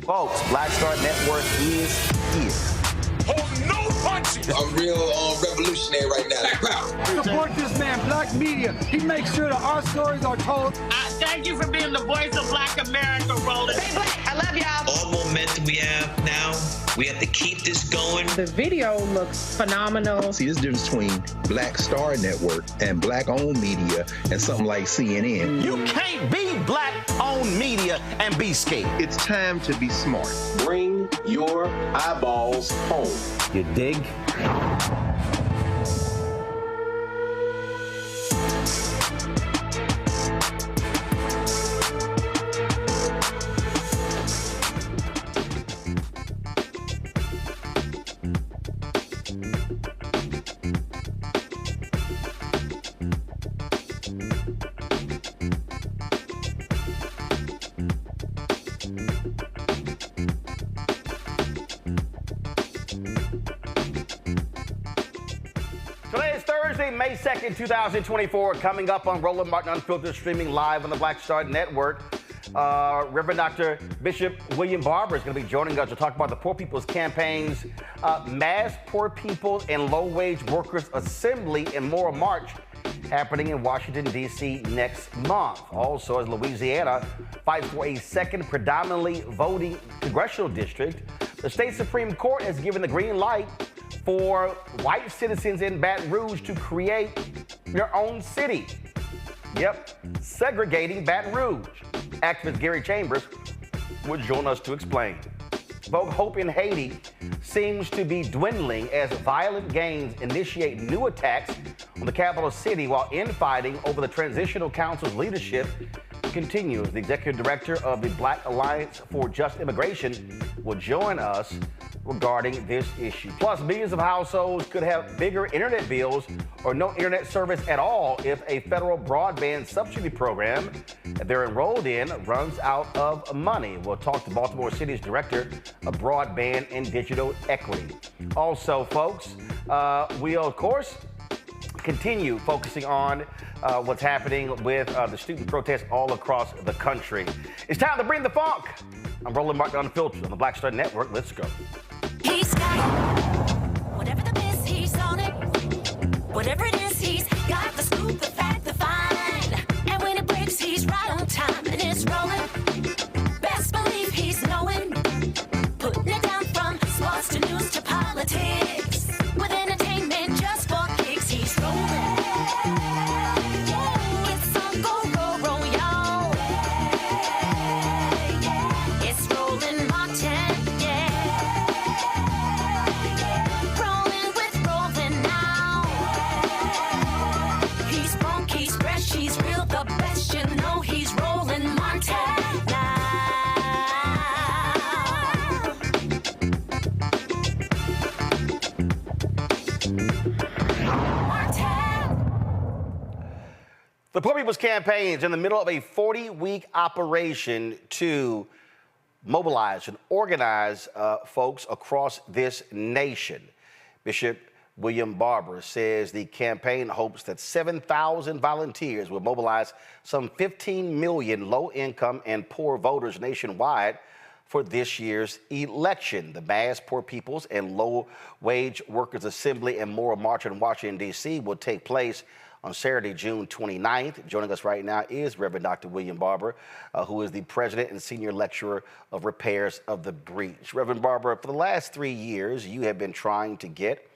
Folks, Black Star Network is here. Oh, no punches! I'm real revolutionary right now. Support this man, Black Media. He makes sure that our stories are told. Thank you for being the voice of Black America, Roland. Stay black. I love y'all. All momentum we have now, we have to keep this going. The video looks phenomenal. See, this difference between Black Star Network and Black-owned media and something like CNN. You can't be Black-owned media and be scared. It's time to be smart. Bring your eyeballs home. You dig? Today is Thursday, May 2nd, 2024. Coming up on Roland Martin Unfiltered, streaming live on the Black Star Network. Reverend Dr. Bishop William Barber is going to be joining us to talk about the Poor People's Campaign's Mass Poor People and Low-Wage Workers Assembly and Moral March happening in Washington, D.C. next month. Also, as Louisiana fights for a second predominantly voting congressional district, the state Supreme Court has given the green light for white citizens in Baton Rouge to create their own city. Yep, segregating Baton Rouge. Activist Gary Chambers will join us to explain. Vote hope in Haiti seems to be dwindling as violent gangs initiate new attacks on the capital city while infighting over the Transitional Council's leadership continues. The executive director of the Black Alliance for Just Immigration will join us regarding this issue. Plus, millions of households could have bigger internet bills or no internet service at all if a federal broadband subsidy program that they're enrolled in runs out of money. We'll talk to Baltimore City's director of broadband and digital equity. Also, folks, we'll, of course, continue focusing on what's happening with the student protests all across the country. It's time to bring the funk. I'm Roland Martin Unfiltered on the Black Star Network. Let's go. He's got whatever the miss, he's on it. Whatever it is, he's got the scoop, the fact, the find. And when it breaks, he's right on time. And it's rolling. Best believe he's The Poor People's Campaign is in the middle of a 40-week operation to mobilize and organize folks across this nation. Bishop William Barber says the campaign hopes that 7,000 volunteers will mobilize some 15 million low-income and poor voters nationwide for this year's election. The Mass Poor People's and Low-Wage Workers Assembly and Moral March in Washington, D.C. will take place on Saturday, June 29th. Joining us right now is Reverend Dr. William Barber, who is the president and senior lecturer of repairs of the breach. Reverend Barber, for the last 3 years, you have been trying to get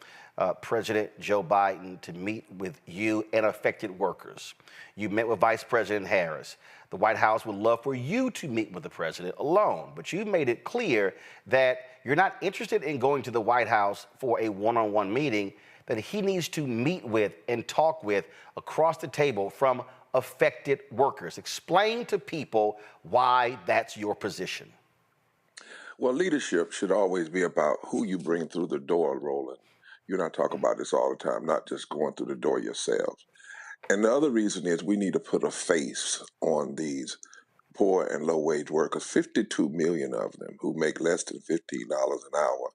President Joe Biden to meet with you and affected workers. You met with Vice President Harris. The White House would love for you to meet with the president alone, but you made it clear that you're not interested in going to the White House for a one-on-one meeting, that he needs to meet with and talk with across the table from affected workers. Explain to people why that's your position. Well, leadership should always be about who you bring through the door, Roland. You and I talk about this all the time, not just going through the door yourselves. And the other reason is we need to put a face on these poor and low-wage workers, 52 million of them who make less than $15 an hour.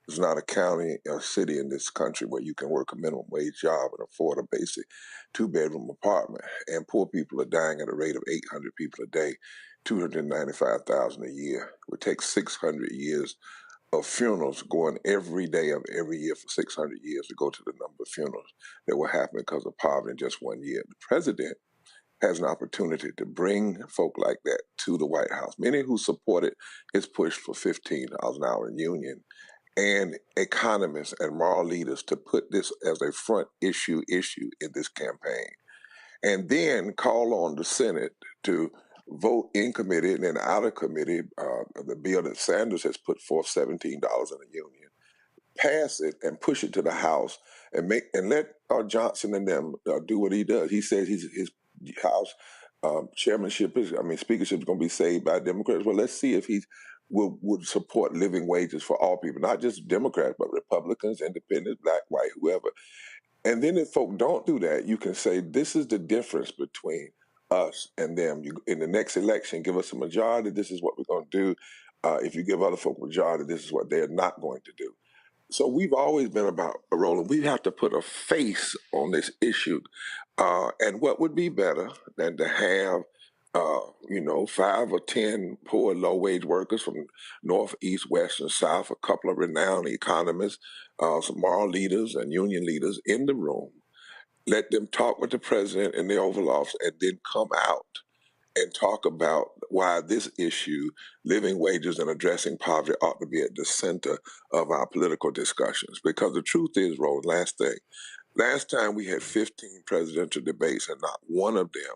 There's not a county or city in this country where you can work a minimum wage job and afford a basic two-bedroom apartment. And poor people are dying at a rate of 800 people a day, 295,000 a year. It would take 600 years of funerals going every day of every year for 600 years to go to the number of funerals that will happen because of poverty in just 1 year. The president has an opportunity to bring folk like that to the White House. Many who supported his push for $15 an hour in union, and economists and moral leaders to put this as a front issue in this campaign. And then call on the Senate to vote in committee and then out of committee the bill that Sanders has put forth, $17 in a union, pass it and push it to the House and let Johnson and them do what he does. He says his House speakership is going to be saved by Democrats. Well, let's see if he would support living wages for all people, not just Democrats, but Republicans, independents, black, white, whoever. And then if folk don't do that, you can say this is the difference between us and them. In the next election, give us a majority, this is what we're going to do. If you give other folk a majority, this is what they're not going to do. So we've always been about, Roland, we have to put a face on this issue. And what would be better than to have 5 or 10 poor, low-wage workers from North, East, West, and South, a couple of renowned economists, some moral leaders and union leaders in the room. Let them talk with the president in the Oval Office and then come out and talk about why this issue, living wages and addressing poverty, ought to be at the center of our political discussions. Because the truth is, Roland, last time we had 15 presidential debates and not one of them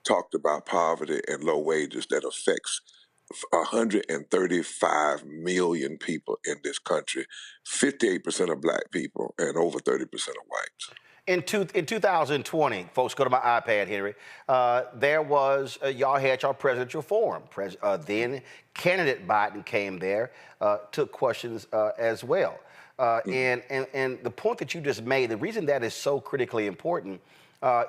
talked about poverty and low wages that affects 135 million people in this country, 58% of black people and over 30% of whites. In 2020, folks, go to my iPad, Henry, there was, y'all had your presidential forum. Then candidate Biden came there, took questions as well. And the point that you just made, the reason that is so critically important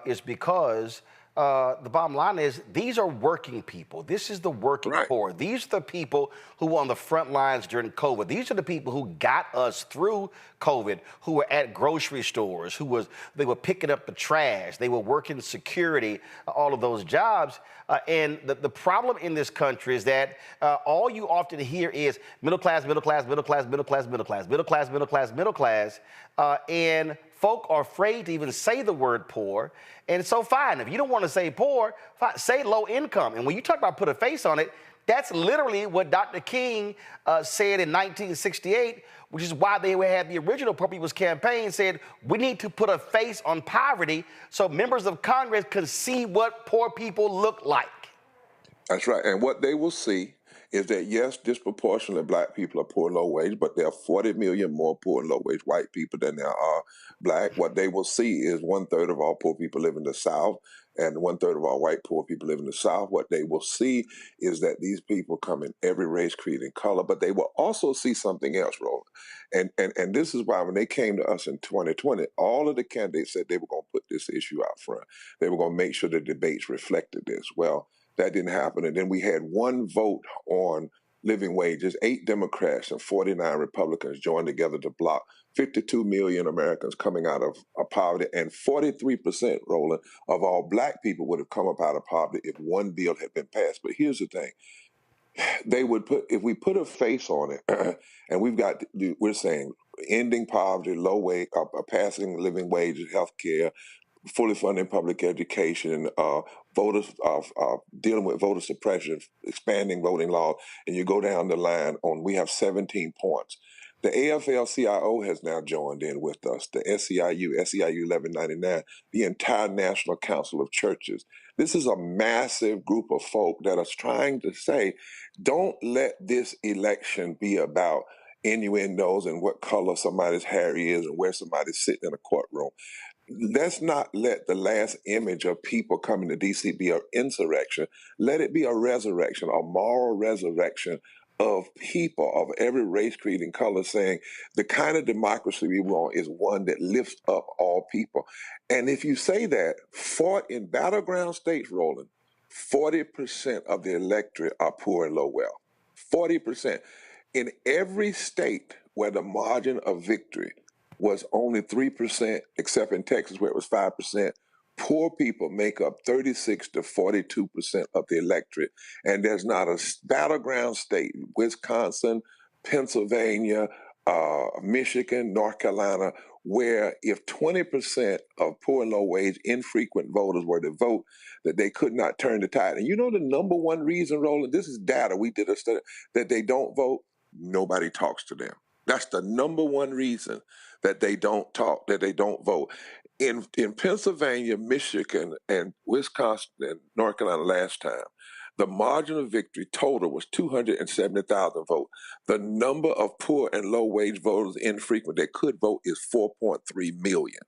is because the bottom line is these are working people. This is the working poor. These are the people who were on the front lines during COVID. These are the people who got us through COVID, who were at grocery stores, they were picking up the trash, they were working security, all of those jobs. And the problem in this country is that all you often hear is middle class, middle class, middle class, middle class, middle class, middle class, middle class, middle class, and folk are afraid to even say the word poor. And so fine, if you don't want to say poor, fine, say low income. And when you talk about put a face on it, that's literally what Dr. King said in 1968, which is why they had the original Poor People's Campaign said, we need to put a face on poverty so members of Congress can see what poor people look like. That's right. And what they will see is that, yes, disproportionately black people are poor, low wage, but there are 40 million more poor and low wage white people than there are black. What they will see is 1/3 of all poor people live in the South, and 1/3 of all white poor people live in the South, what they will see is that these people come in every race, creed, and color, but they will also see something else, Roland. And this is why when they came to us in 2020, all of the candidates said they were going to put this issue out front. They were going to make sure the debates reflected this. Well, that didn't happen. And then we had one vote on living wages. 8 Democrats and 49 Republicans joined together to block 52 million Americans coming out of poverty, and 43%, Roland, of all black people would have come up out of poverty if one bill had been passed. But here's the thing. They would put, if we put a face on it, and we're saying ending poverty, low wage, passing living wages, health care, fully funding public education, dealing with voter suppression, expanding voting laws, and you go down the line we have 17 points. The AFL-CIO has now joined in with us, the SEIU 1199, the entire National Council of Churches. This is a massive group of folk that are trying to say, don't let this election be about innuendos and what color somebody's hair is and where somebody's sitting in a courtroom. Let's not let the last image of people coming to D.C. be an insurrection. Let it be a resurrection, a moral resurrection of people of every race, creed, and color, saying the kind of democracy we want is one that lifts up all people. And if you say that, in battleground states, Roland, 40% of the electorate are poor and low wealth. 40%. In every state where the margin of victory was only 3%, except in Texas where it was 5%, poor people make up 36 to 42% of the electorate. And there's not a battleground state, Wisconsin, Pennsylvania, Michigan, North Carolina, where if 20% of poor and low wage infrequent voters were to vote, that they could not turn the tide. And you know the number one reason, Roland, this is data, we did a study, that they don't vote? Nobody talks to them. That's the number one reason that they don't talk, that they don't vote. In Pennsylvania, Michigan, and Wisconsin, and North Carolina last time, the margin of victory total was 270,000 votes. The number of poor and low-wage voters infrequent that could vote is 4.3 million.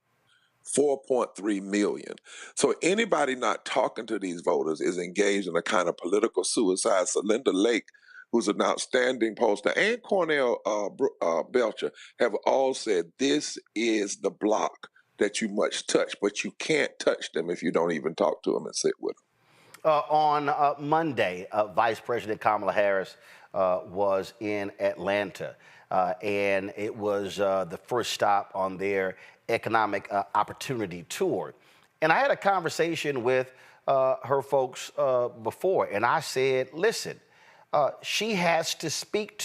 4.3 million. So anybody not talking to these voters is engaged in a kind of political suicide. So Linda Lake, who's an outstanding pollster, and Cornell Belcher have all said this is the block that you must touch, but you can't touch them if you don't even talk to them and sit with them. On Monday, Vice President Kamala Harris was in Atlanta, and it was the first stop on their economic opportunity tour. And I had a conversation with her folks before, and I said, listen, she has to speak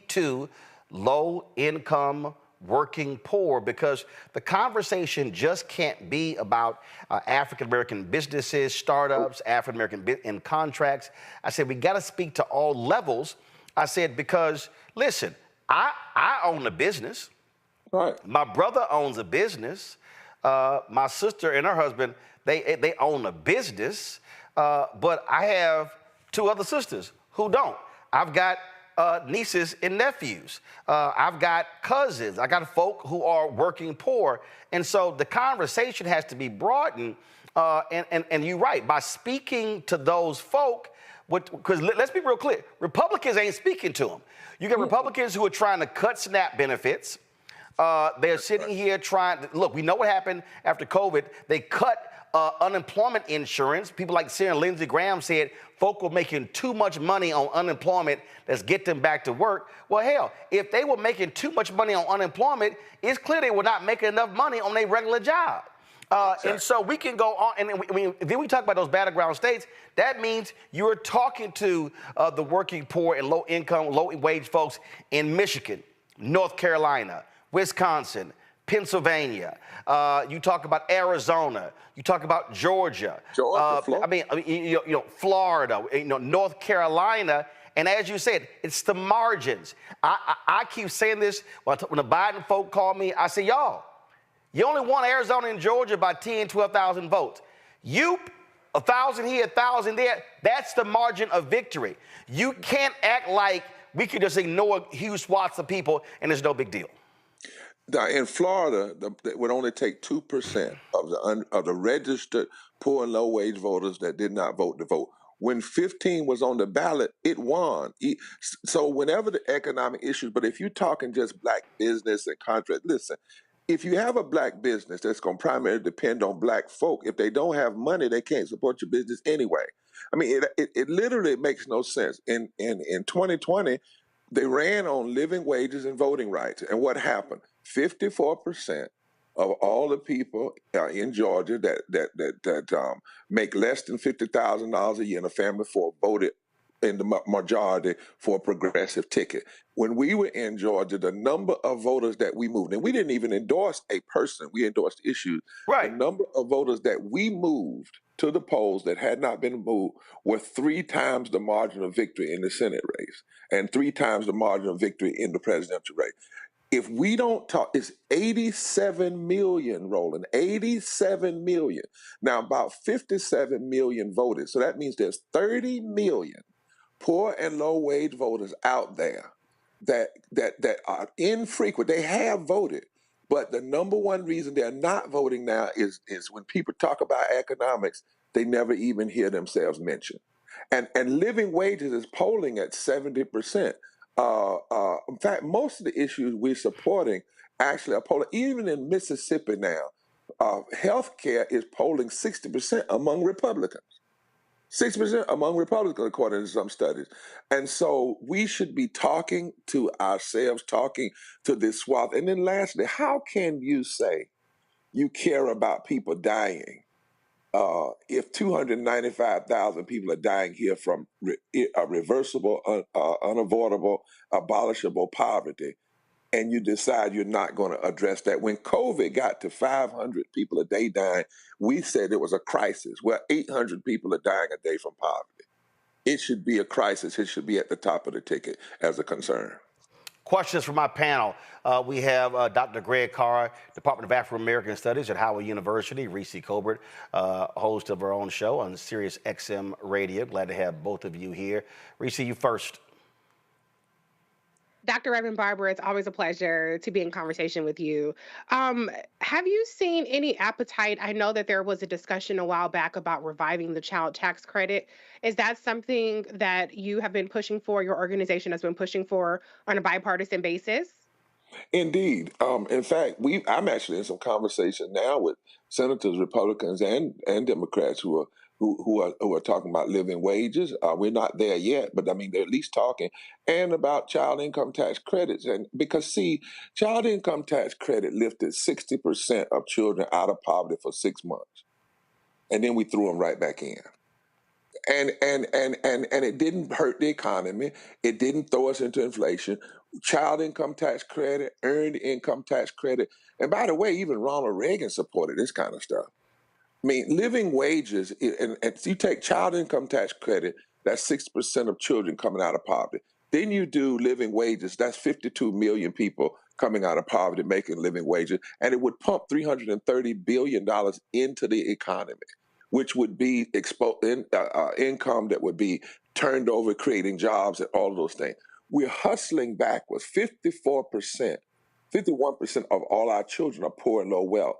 to low-income working poor, because the conversation just can't be about African-American businesses, startups, African-American in contracts. I said, we got to speak to all levels. I said, because, listen, I own a business. Right. My brother owns a business. My sister and her husband, they own a business. But I have 2 other sisters who don't. I've got nieces and nephews. I've got cousins. I got folk who are working poor. And so the conversation has to be broadened. And you're right, by speaking to those folk, because let's be real clear, Republicans ain't speaking to them. You got Republicans who are trying to cut SNAP benefits. They're sitting here trying to, look, we know what happened after COVID. They cut unemployment insurance. People like Sarah Lindsey Graham said folk were making too much money on unemployment. Let's get them back to work. Well, hell, if they were making too much money on unemployment, it's clear they were not making enough money on their regular job. And so we can go on, and then we talk about those battleground states. That means you're talking to the working poor and low-income, low-wage folks in Michigan, North Carolina, Wisconsin, Pennsylvania. You talk about Arizona. You talk about Georgia. Florida. Florida. North Carolina. And as you said, it's the margins. I keep saying this when the Biden folk call me. I say, y'all, you only won Arizona and Georgia by 10, 12,000 votes. 1,000 here, 1,000 there. That's the margin of victory. You can't act like we could just ignore huge swaths of people and there's no big deal. Now, in Florida, it would only take 2% of the registered poor and low wage voters that did not vote to vote. When 15 was on the ballot, it won. So whenever the economic issues, but if you're talking just black business and contract, listen, if you have a black business that's going to primarily depend on black folk, if they don't have money, they can't support your business anyway. I mean, it literally makes no sense. In 2020, they ran on living wages and voting rights. And what happened? 54% of all the people in Georgia that make less than $50,000 a year in a family for voted in the majority for a progressive ticket. When we were in Georgia, the number of voters that we moved, and we didn't even endorse a person, we endorsed issues. The Right. number of voters that we moved to the polls that had not been moved were 3 times the margin of victory in the Senate race and 3 times the margin of victory in the presidential race. If we don't talk, it's 87 million, Roland, 87 million. Now, about 57 million voted. So that means there's 30 million poor and low wage voters out there that are infrequent. They have voted, but the number one reason they're not voting now is when people talk about economics, they never even hear themselves mentioned. And living wages is polling at 70%. In fact, most of the issues we're supporting actually are polling. Even in Mississippi now, healthcare is polling 60% among Republicans. 6% among Republicans, according to some studies. And so we should be talking to ourselves, talking to this swath. And then lastly, how can you say you care about people dying if 295,000 people are dying here from reversible, unavoidable, abolishable poverty, and you decide you're not going to address that? When COVID got to 500 people a day dying, we said it was a crisis. Well, 800 people are dying a day from poverty. It should be a crisis. It should be at the top of the ticket as a concern. Questions from my panel. We have Dr. Greg Carr, Department of African American Studies at Howard University. Reese Colbert, host of our own show on Sirius XM Radio. Glad to have both of you here. Reese, you first. Dr. Reverend Barber, it's always a pleasure to be in conversation with you. Have you seen any appetite? I know that there was a discussion a while back about reviving the child tax credit. Is that something that you have been pushing for, your organization has been pushing for on a bipartisan basis? Indeed. In fact, I'm actually in some conversation now with senators, Republicans, and Democrats who are talking about living wages. We're not there yet, but I mean they're at least talking, and about child income tax credits. And because see, child income tax credit lifted 60% of children out of poverty for 6 months, and then we threw them right back in. And it didn't hurt the economy. It didn't throw us into inflation. Child income tax credit, earned income tax credit. And by the way, even Ronald Reagan supported this kind of stuff. I mean, living wages, and you take child income tax credit, that's 6% of children coming out of poverty. Then you do living wages, that's 52 million people coming out of poverty making living wages, and it would pump $330 billion into the economy, which would be income that would be turned over, creating jobs and all of those things. We're hustling backwards. 51% of all our children are poor and low wealth.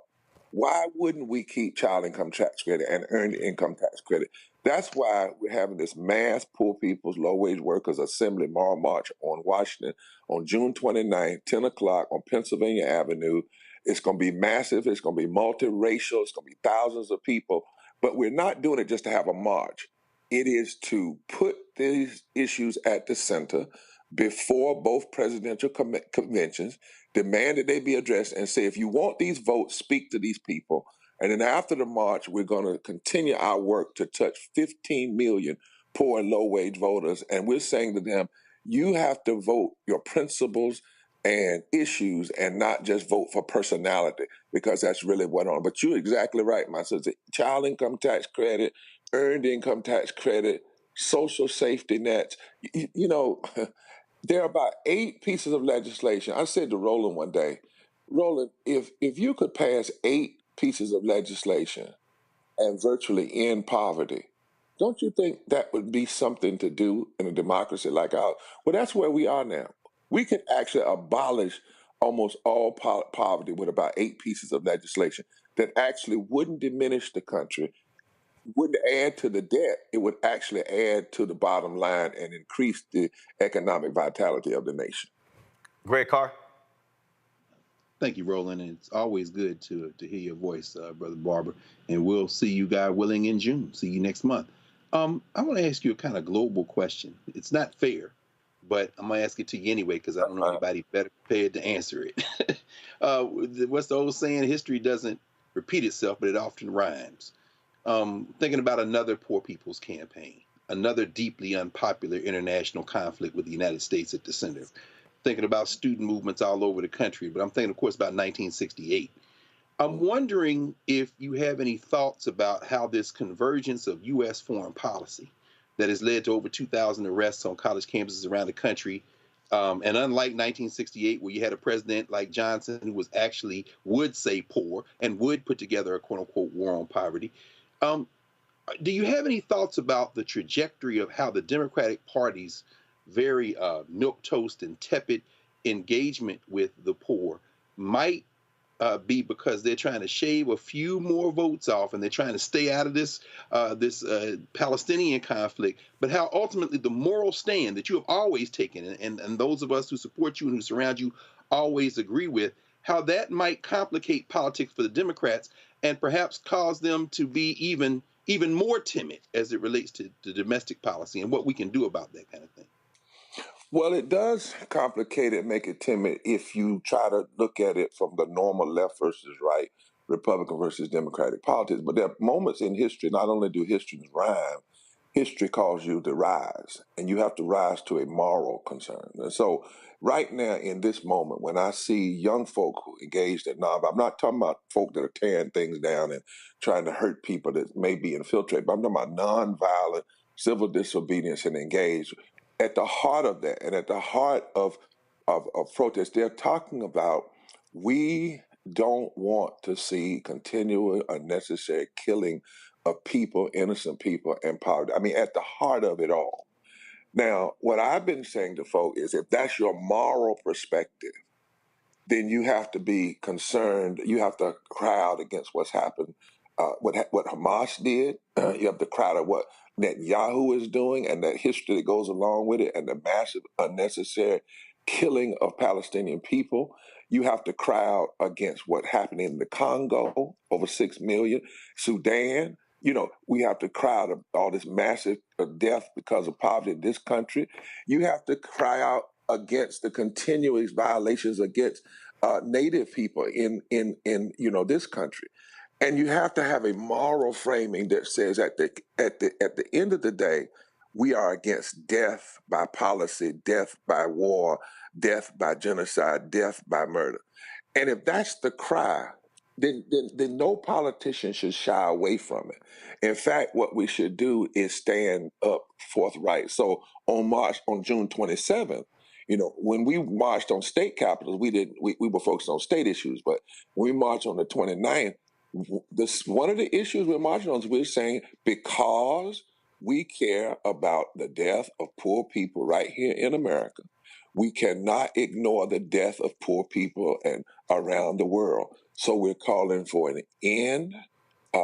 Why wouldn't we keep child income tax credit and earned income tax credit? That's why we're having this mass poor people's low wage workers assembly moral march on Washington on June 29th, 10 o'clock on Pennsylvania Avenue. It's going to be massive. It's going to be multiracial. It's going to be thousands of people. But we're not doing it just to have a march. It is to put these issues at the center before both presidential conventions, demand that they be addressed, and say, if you want these votes, speak to these people. And then after the march, we're going to continue our work to touch 15 million poor and low wage voters. And we're saying to them, you have to vote your principles and issues and not just vote for personality, because that's really what on. But you're exactly right, my sister. Child income tax credit, earned income tax credit, social safety nets. You know, there are about 8 pieces of legislation. I said to Roland one day, Roland, if you could pass 8 pieces of legislation and virtually end poverty, don't you think that would be something to do in a democracy like ours? Well, that's where we are now. We can actually abolish almost all poverty with about 8 pieces of legislation that actually wouldn't diminish the country, wouldn't add to the debt. It would actually add to the bottom line and increase the economic vitality of the nation. Greg Carr. Thank you, Roland. And it's always good to hear your voice, Brother Barber. And we'll see you, God willing, in June. See you next month. I want to ask you a kind of global question. It's not fair, but I'm going to ask it to you anyway because I don't know anybody better prepared to answer it. What's the old saying? History doesn't repeat itself, but it often rhymes. Thinking about another poor people's campaign, another deeply unpopular international conflict with the United States at the center. Thinking about student movements all over the country, but I'm thinking, of course, about 1968. I'm wondering if you have any thoughts about how this convergence of U.S. foreign policy that has led to over 2,000 arrests on college campuses around the country, and unlike 1968, where you had a president like Johnson who was actually would say poor and would put together a quote-unquote war on poverty, do you have any thoughts about the trajectory of how the Democratic Party's very milquetoast and tepid engagement with the poor might be because they're trying to shave a few more votes off and they're trying to stay out of this Palestinian conflict, but how ultimately the moral stand that you have always taken and those of us who support you and who surround you always agree with, how that might complicate politics for the Democrats and perhaps cause them to be even more timid as it relates to domestic policy and what we can do about that kind of thing. Well, it does complicate it, make it timid if you try to look at it from the normal left versus right, Republican versus Democratic politics. But there are moments in history, not only do histories rhyme, history calls you to rise, and you have to rise to a moral concern. And so right now in this moment, when I see young folk who engaged in nonviolence, I'm not talking about folk that are tearing things down and trying to hurt people that may be infiltrated, but I'm talking about nonviolent civil disobedience and engaged. At the heart of that, and at the heart of protest, they're talking about we don't want to see continual unnecessary killing of people, innocent people, and poverty. I mean, at the heart of it all. Now, what I've been saying to folk is if that's your moral perspective, then you have to be concerned. You have to cry out against what's happened, what Hamas did. You have to cry out what Netanyahu is doing and that history that goes along with it and the massive unnecessary killing of Palestinian people. You have to cry out against what happened in the Congo, over 6 million, Sudan. We have to cry out all this massive death because of poverty in this country. You have to cry out against the continuous violations against Native people in this country, and you have to have a moral framing that says at the end of the day, we are against death by policy, death by war, death by genocide, death by murder. And if that's the cry, then no politician should shy away from it. In fact, what we should do is stand up forthright. So on June 27th, when we marched on state capitals, we were focused on state issues, but when we marched on the 29th, one of the issues we're marching on is we're saying because we care about the death of poor people right here in America, we cannot ignore the death of poor people and around the world. So we're calling for an end, a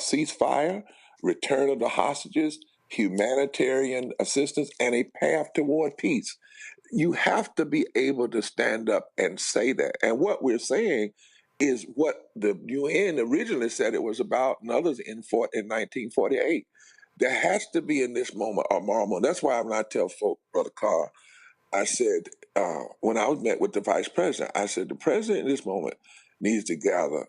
ceasefire, return of the hostages, humanitarian assistance, and a path toward peace. You have to be able to stand up and say that. And what we're saying is what the UN originally said it was about, and others in 1948. There has to be in this moment a moral moment. That's why when I tell folk, Brother Carr, I said, when I was met with the vice president, I said, the president in this moment needs to gather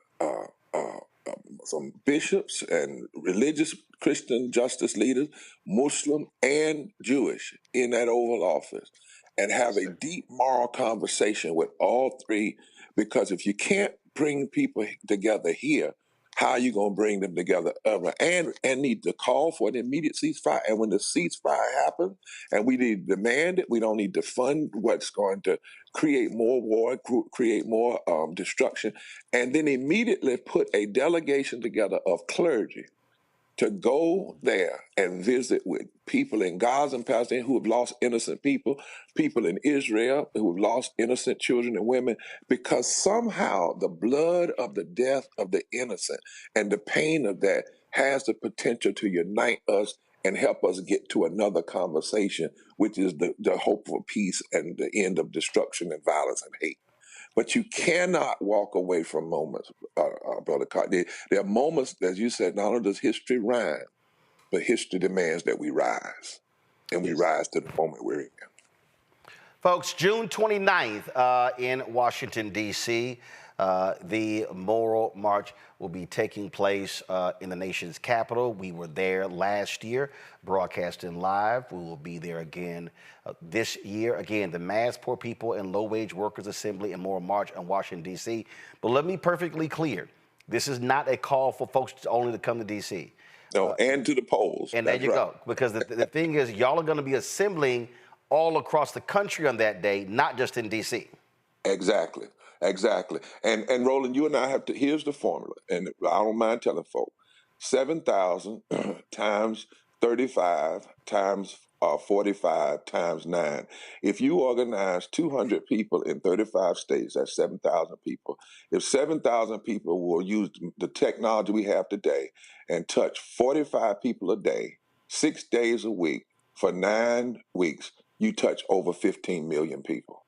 some bishops and religious Christian justice leaders, Muslim and Jewish, in that Oval Office and have a deep moral conversation with all three. Because if you can't bring people together here, how are you going to bring them together ever? And need to call for an immediate ceasefire. And when the ceasefire happens, and we need to demand it, we don't need to fund what's going to create more war, create more destruction, and then immediately put a delegation together of clergy to go there and visit with people in Gaza and Palestine who have lost innocent people, people in Israel who have lost innocent children and women, because somehow the blood of the death of the innocent and the pain of that has the potential to unite us and help us get to another conversation, which is the hope for peace and the end of destruction and violence and hate. But you cannot walk away from moments, Brother Carter. There are moments, as you said, not only does history rhyme, but history demands that we rise. And we rise to the moment we're in. Folks, June 29th in Washington, D.C., the Moral March will be taking place in the nation's capital. We were there last year, broadcasting live. We will be there again this year. Again, the Mass Poor People and Low-Wage Workers Assembly and Moral March in Washington, D.C. But let me be perfectly clear. This is not a call for folks only to come to D.C. No, and to the polls. And there you go. Because the thing is, y'all are going to be assembling all across the country on that day, not just in D.C. Exactly. Exactly. And Roland, you and I have to, here's the formula, and I don't mind telling folks, 7,000 times 35 times 45 times 9. If you organize 200 people in 35 states, that's 7,000 people. If 7,000 people will use the technology we have today and touch 45 people a day, 6 days a week, for 9 weeks, you touch over 15 million people.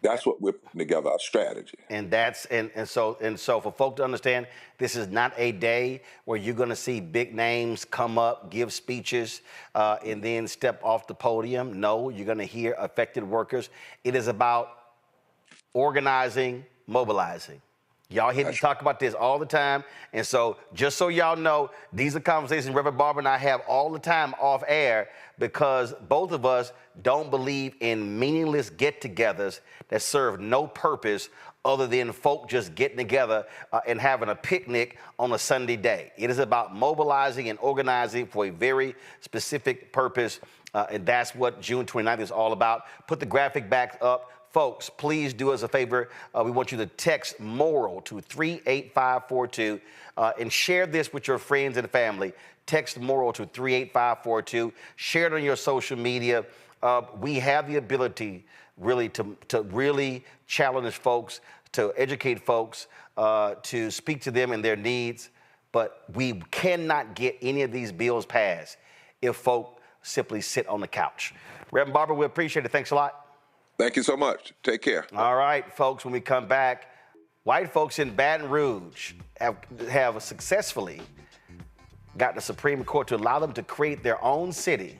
That's what we're putting together, our strategy. And that's and so for folk to understand, this is not a day where you're going to see big names come up, give speeches, and then step off the podium. No, you're going to hear affected workers. It is about organizing, mobilizing. Y'all hear me talk about this all the time. And so just so y'all know, these are conversations Reverend Barber and I have all the time off air, because both of us don't believe in meaningless get-togethers that serve no purpose other than folk just getting together and having a picnic on a Sunday day. It is about mobilizing and organizing for a very specific purpose, and that's what June 29th is all about. Put the graphic back up. Folks, please do us a favor. We want you to text MORAL to 38542 and share this with your friends and family. Text MORAL to 38542. Share it on your social media. We have the ability really to really challenge folks, to educate folks, to speak to them and their needs. But we cannot get any of these bills passed if folk simply sit on the couch. Reverend Barber, we appreciate it. Thanks a lot. Thank you so much. Take care. All right, folks, when we come back, white folks in Baton Rouge have successfully got the Supreme Court to allow them to create their own city.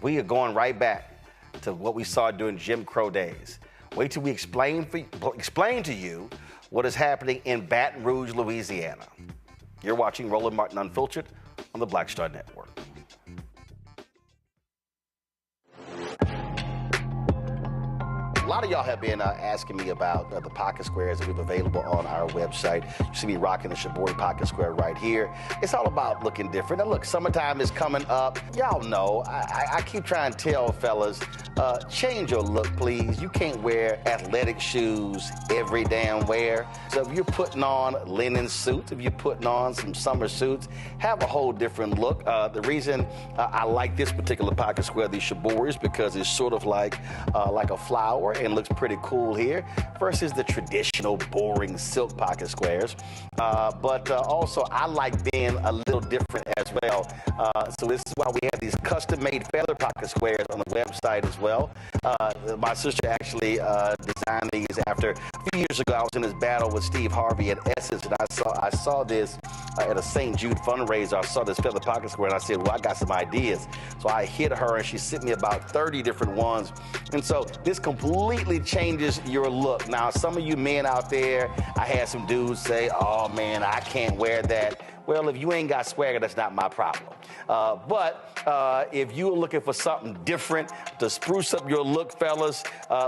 We are going right back to what we saw during Jim Crow days. Wait till we explain to you what is happening in Baton Rouge, Louisiana. You're watching Roland Martin Unfiltered on the Black Star Network. A lot of y'all have been asking me about the pocket squares that we have available on our website. You see me rocking the Shibori pocket square right here. It's all about looking different. And look, summertime is coming up. Y'all know, I keep trying to tell fellas, change your look, please. You can't wear athletic shoes every damn wear. So if you're putting on linen suits, if you're putting on some summer suits, have a whole different look. The reason I like this particular pocket square, the Shibori, is because it's sort of like a flower and looks pretty cool here versus the traditional boring silk pocket squares. But also I like being a little different as well. So this is why we have these custom-made feather pocket squares on the website as well. My sister actually designed these after a few years ago. I was in this battle with Steve Harvey at Essence, and I saw this at a St. Jude fundraiser. I saw this feather pocket square, and I said, well, I got some ideas. So I hit her, and she sent me about 30 different ones. And so this completely changes your look. Now, some of you men out there, I had some dudes say, oh, man, I can't wear that. Well, if you ain't got swagger, that's not my problem. But if you're looking for something different to spruce up your look, fellas,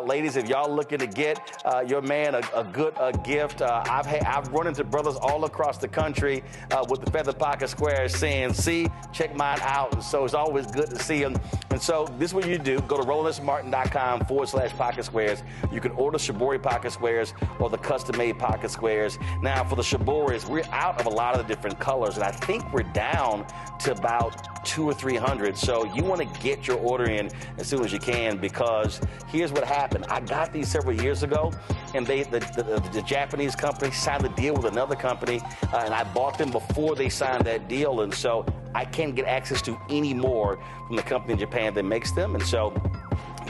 ladies, if y'all looking to get your man a good gift, I've run into brothers all across the country with the feather pocket squares saying, see, check mine out. And so it's always good to see them. And so this is what you do. Go to RolandSMartin.com/pocket squares. You can order Shibori pocket squares or the custom-made pocket squares. Now, for the Shiboris, we're out of a lot of the different colors, and I think we're down to about 200 or 300. So you want to get your order in as soon as you can, because here's what happened. I got these several years ago, and the Japanese company signed a deal with another company, and I bought them before they signed that deal, and so I can't get access to any more from the company in Japan that makes them. And so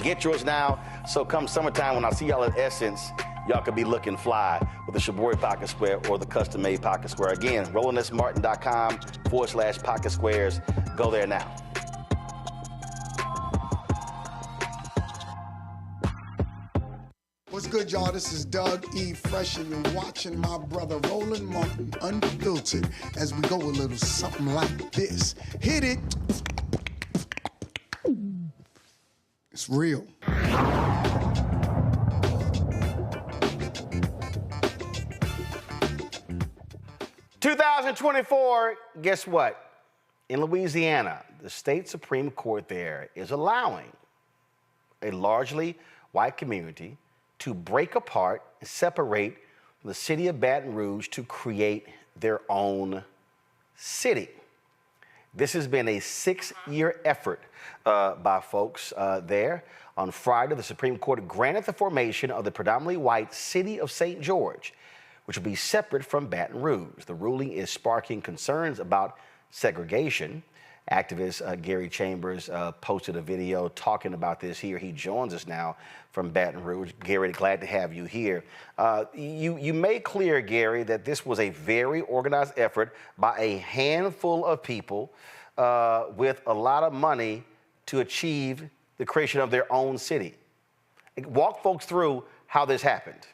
get yours now. So come summertime, when I see y'all at Essence, y'all could be looking fly with the Shibori pocket square or the custom-made pocket square. Again, RolandSMartin.com/pocket squares. Go there now. What's good, y'all? This is Doug E. Fresh, and you're watching my brother Roland Martin Unfiltered as we go a little something like this. Hit it. It's real. 2024, guess what? In Louisiana, the state Supreme Court there is allowing a largely white community to break apart and separate from the city of Baton Rouge to create their own city. This has been a 6-year effort by folks there. On Friday, the Supreme Court granted the formation of the predominantly white city of St. George, which will be separate from Baton Rouge. The ruling is sparking concerns about segregation. Activist Gary Chambers posted a video talking about this here. He joins us now from Baton Rouge. Gary, glad to have you here. You made clear, Gary, that this was a very organized effort by a handful of people with a lot of money to achieve the creation of their own city. Walk folks through how this happened.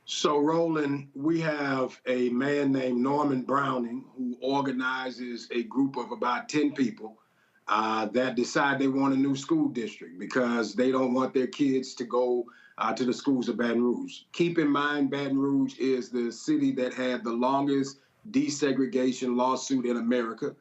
So, Roland, we have a man named Norman Browning who organizes a group of about 10 people that decide they want a new school district because they don't want their kids to go to the schools of Baton Rouge. Keep in mind, Baton Rouge is the city that had the longest desegregation lawsuit in America.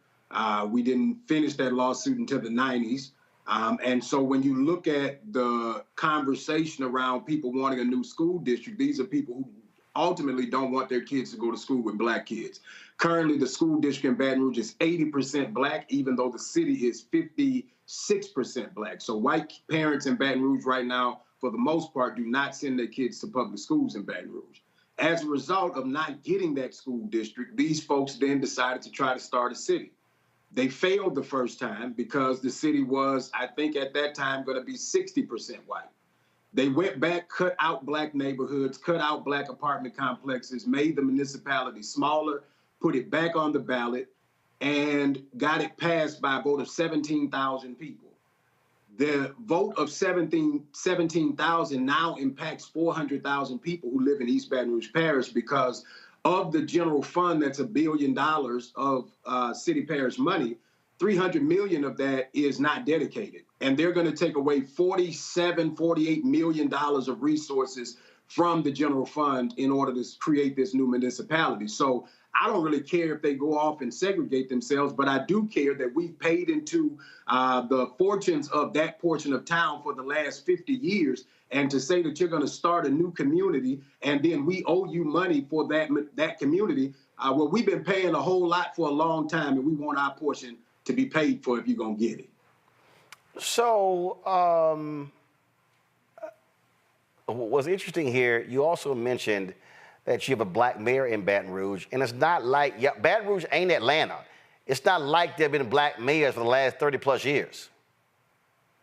We didn't finish that lawsuit until the 90s. And so when you look at the conversation around people wanting a new school district, these are people who ultimately don't want their kids to go to school with black kids. Currently, the school district in Baton Rouge is 80% black, even though the city is 56% black. So white parents in Baton Rouge right now, for the most part, do not send their kids to public schools in Baton Rouge. As a result of not getting that school district, these folks then decided to try to start a city. They failed the first time because the city was, I think at that time, going to be 60% white. They went back, cut out black neighborhoods, cut out black apartment complexes, made the municipality smaller, put it back on the ballot, and got it passed by a vote of 17,000 people. The vote of 17,000 now impacts 400,000 people who live in East Baton Rouge Parish because of the general fund that's $1 billion of city parish money, 300 million of that is not dedicated. And they're going to take away $48 million of resources from the general fund in order to create this new municipality. So I don't really care if they go off and segregate themselves, but I do care that we've paid into the fortunes of that portion of town for the last 50 years. And to say that you're going to start a new community and then we owe you money for that community, well, we've been paying a whole lot for a long time, and we want our portion to be paid for if you're going to get it. So what's interesting here, you also mentioned that you have a black mayor in Baton Rouge, and it's not like, Baton Rouge ain't Atlanta. It's not like there have been black mayors for the last 30 plus years.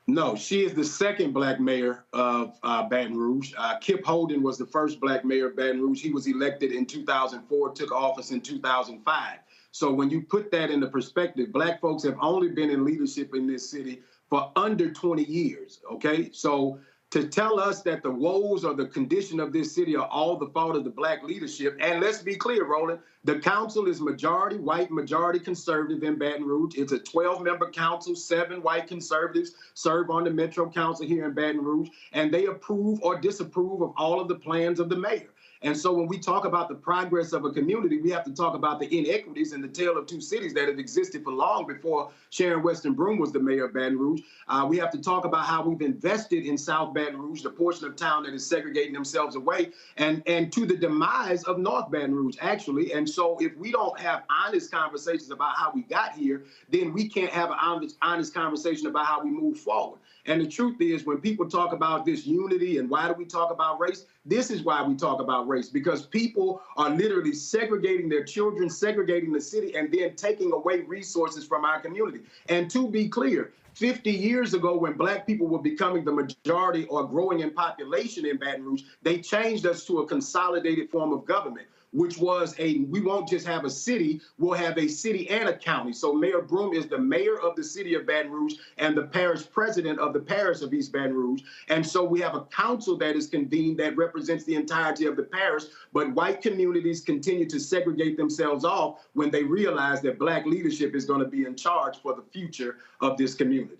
No, she is the second black mayor of Baton Rouge. Kip Holden was the first black mayor of Baton Rouge. He was elected in 2004, took office in 2005. So when you put that into perspective, black folks have only been in leadership in this city for under 20 years, okay? So to tell us that the woes or the condition of this city are all the fault of the black leadership. And let's be clear, Roland, the council is majority white, majority conservative in Baton Rouge. It's a 12-member council. 7 white conservatives serve on the Metro Council here in Baton Rouge, and they approve or disapprove of all of the plans of the mayor. And so when we talk about the progress of a community, we have to talk about the inequities and the tale of two cities that have existed for long before Sharon Weston Broome was the mayor of Baton Rouge. We have to talk about how we've invested in South Baton Rouge, the portion of town that is segregating themselves away, and to the demise of North Baton Rouge, actually. And so if we don't have honest conversations about how we got here, then we can't have an honest conversation about how we move forward. And the truth is, when people talk about this unity and why do we talk about race, this is why we talk about race, because people are literally segregating their children, segregating the city, and then taking away resources from our community. And to be clear, 50 years ago, when black people were becoming the majority or growing in population in Baton Rouge, they changed us to a consolidated form of government, which was we won't just have a city, we'll have a city and a county. So Mayor Broome is the mayor of the city of Baton Rouge and the parish president of the parish of East Baton Rouge. And so we have a council that is convened that represents the entirety of the parish, but white communities continue to segregate themselves off when they realize that black leadership is going to be in charge for the future of this community.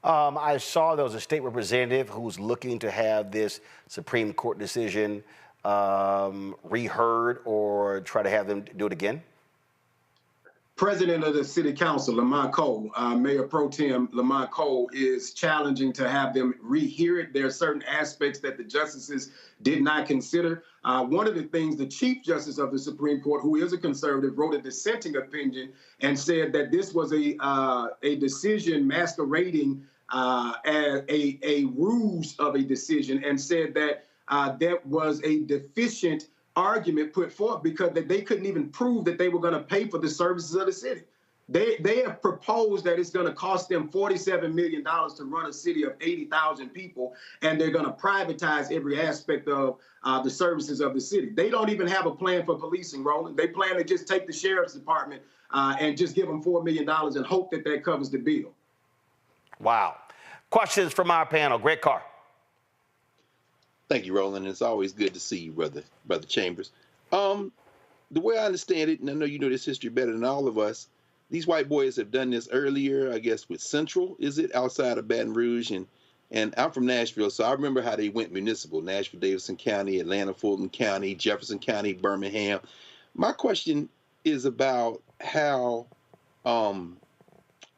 I saw there was a state representative who's looking to have this Supreme Court decision reheard or try to have them do it again? President of the City Council, Lamont Cole, Mayor Pro Tem Lamont Cole, is challenging to have them rehear it. There are certain aspects that the justices did not consider. One of the things the Chief Justice of the Supreme Court, who is a conservative, wrote a dissenting opinion and said that this was a decision masquerading as a ruse of a decision, and said that that was a deficient argument put forth because they couldn't even prove that they were going to pay for the services of the city. They have proposed that it's going to cost them $47 million to run a city of 80,000 people, and they're going to privatize every aspect of the services of the city. They don't even have a plan for policing, Roland. They plan to just take the sheriff's department and just give them $4 million and hope that that covers the bill. Wow. Questions from our panel. Greg Carr. Thank you, Roland. It's always good to see you, Brother Chambers. The way I understand it, and I know you know this history better than all of us, these white boys have done this earlier, I guess, with Central, is it, outside of Baton Rouge? And I'm from Nashville, so I remember how they went municipal, Nashville, Davidson County, Atlanta, Fulton County, Jefferson County, Birmingham. My question is about how,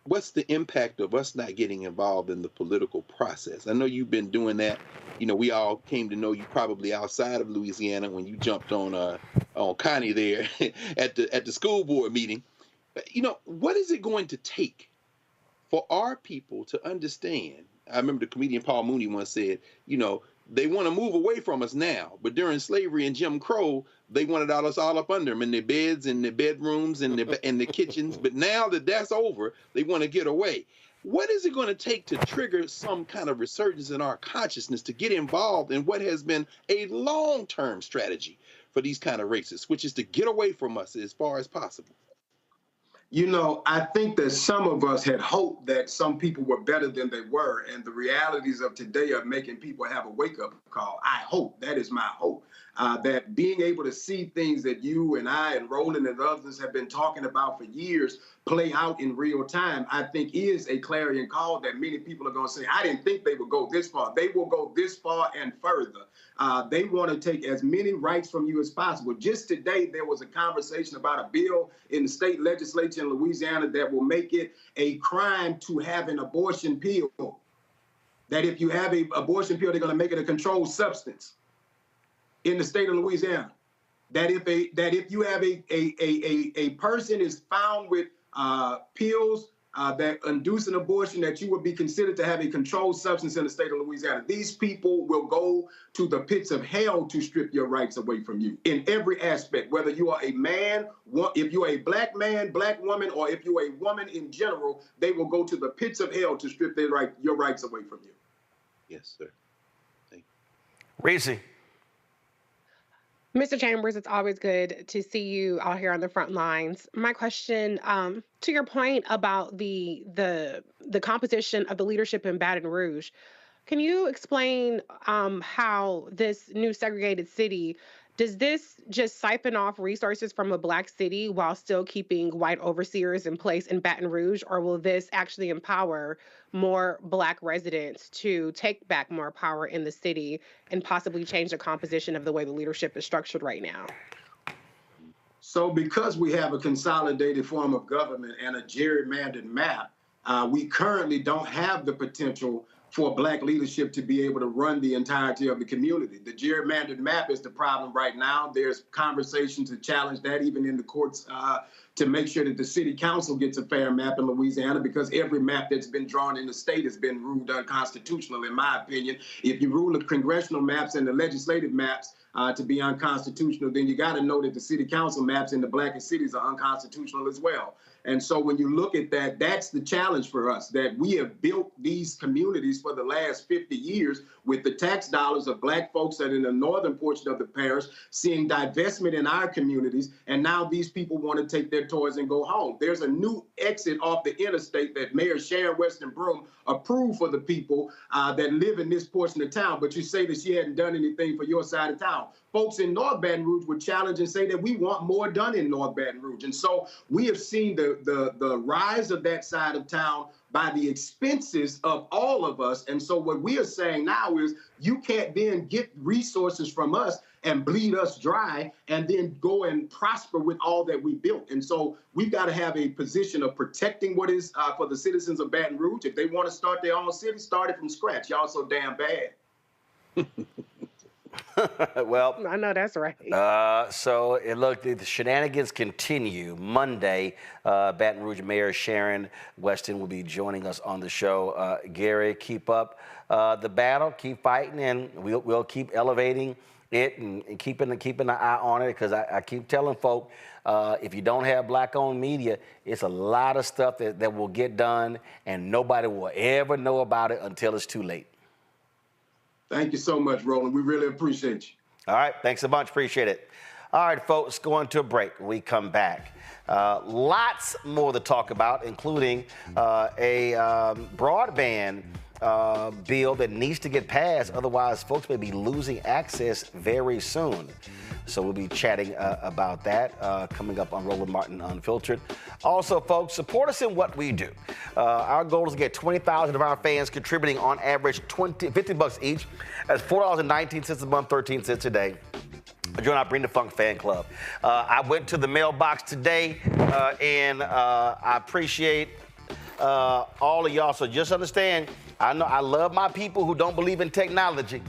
what's the impact of us not getting involved in the political process? I know you've been doing that. You know, we all came to know you probably outside of Louisiana when you jumped on Connie there at the school board meeting. You know, what is it going to take for our people to understand? I remember the comedian Paul Mooney once said, you know, they want to move away from us now, but during slavery and Jim Crow, they wanted us all up under them in their beds, in their bedrooms, and the kitchens. But now that that's over, they want to get away. What is it going to take to trigger some kind of resurgence in our consciousness to get involved in what has been a long-term strategy for these kind of racists, which is to get away from us as far as possible? You know, I think that some of us had hoped that some people were better than they were, and the realities of today are making people have a wake-up call. I hope, that is my hope, that being able to see things that you and I and Roland and others have been talking about for years play out in real time, I think is a clarion call that many people are going to say, I didn't think they would go this far. They will go this far and further. They want to take as many rights from you as possible. Just today, there was a conversation about a bill in the state legislature in Louisiana that will make it a crime to have an abortion pill. That if you have an abortion pill, they're going to make it a controlled substance in the state of Louisiana. That if you have a person is found with pills that induce an abortion, that you would be considered to have a controlled substance in the state of Louisiana. These people will go to the pits of hell to strip your rights away from you in every aspect, whether you are a man, if you're a black man, black woman, or if you're a woman in general, they will go to the pits of hell to strip your rights away from you. Yes, sir. Thank you. Reese. Mr. Chambers, it's always good to see you out here on the front lines. My question, to your point about the composition of the leadership in Baton Rouge, Can you explain how this new segregated city, does this just siphon off resources from a black city while still keeping white overseers in place in Baton Rouge, or will this actually empower more black residents to take back more power in the city and possibly change the composition of the way the leadership is structured right now? So because we have a consolidated form of government and a gerrymandered map, we currently don't have the potential for black leadership to be able to run the entirety of the community. The gerrymandered map is the problem right now. There's conversation to challenge that even in the courts to make sure that the city council gets a fair map in Louisiana, because every map that's been drawn in the state has been ruled unconstitutional, in my opinion. If you rule the congressional maps and the legislative maps to be unconstitutional, then you got to know that the city council maps in the blackest cities are unconstitutional as well. And so when you look at that, that's the challenge for us, that we have built these communities for the last 50 years with the tax dollars of black folks that in the northern portion of the parish, seeing divestment in our communities. And now these people want to take their toys and go home. There's a new exit off the interstate that Mayor Sharon Weston Broome approved for the people that live in this portion of town. But you say that she hadn't done anything for your side of town. Folks in North Baton Rouge would challenge and say that we want more done in North Baton Rouge. And so we have seen the rise of that side of town by the expenses of all of us. And so what we are saying now is you can't then get resources from us and bleed us dry and then go and prosper with all that we built. And so we've got to have a position of protecting what is for the citizens of Baton Rouge. If they want to start their own city, start it from scratch. Y'all so damn bad. Well, I know that's right. So it looked, the shenanigans continue. Monday, Baton Rouge Mayor Sharon Weston will be joining us on the show. Gary, keep up the battle, keep fighting, and we'll keep elevating it and keeping an eye on it, because I keep telling folk, if you don't have black-owned media, it's a lot of stuff that will get done, and nobody will ever know about it until it's too late. Thank you so much, Roland. We really appreciate you. All right. Thanks a bunch. Appreciate it. All right, folks, going to a break. When we come back, lots more to talk about, including a broadband bill that needs to get passed. Otherwise, folks may be losing access very soon. So we'll be chatting about that coming up on Roland Martin Unfiltered. Also, folks, support us in what we do. Our goal is to get 20,000 of our fans contributing on average $50 each. That's $4.19 a month, 13 cents a day. Join our Bring the Funk fan club. I went to the mailbox today, and I appreciate all of y'all. So just understand, I know I love my people who don't believe in technology.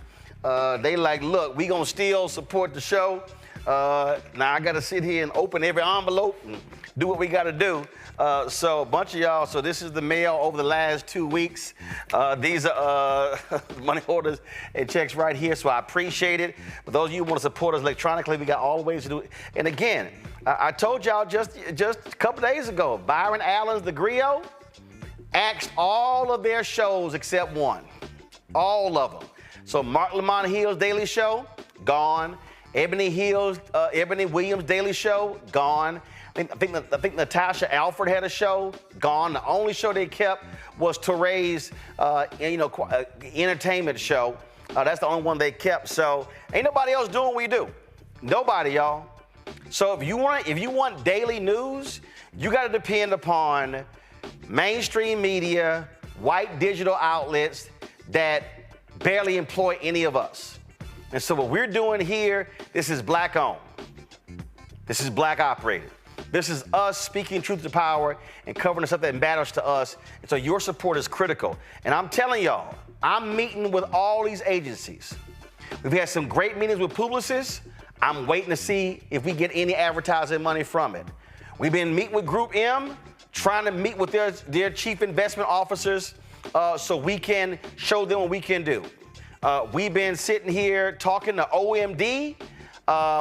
They like, look, we gonna still support the show. Now I gotta sit here and open every envelope and do what we gotta do. So a bunch of y'all, so this is the mail over the last 2 weeks. These are money orders and checks right here, so I appreciate it. For those of you who want to support us electronically, we got all the ways to do it. And again, I told y'all just a couple days ago, Byron Allen's The Griot axed all of their shows except one. All of them. So Mark Lamont Hill's Daily Show, gone. Ebony Williams' Daily Show, gone. I think Natasha Alford had a show, gone. The only show they kept was Torre's, entertainment show. That's the only one they kept. So ain't nobody else doing what we do. Nobody, y'all. So if you want daily news, you got to depend upon mainstream media, white digital outlets that barely employ any of us. And so what we're doing here, this is black owned. This is black operated. This is us speaking truth to power and covering the stuff that matters to us. And so your support is critical. And I'm telling y'all, I'm meeting with all these agencies. We've had some great meetings with Publicis. I'm waiting to see if we get any advertising money from it. We've been meeting with Group M, trying to meet with their chief investment officers so we can show them what we can do. We've been sitting here talking to OMD.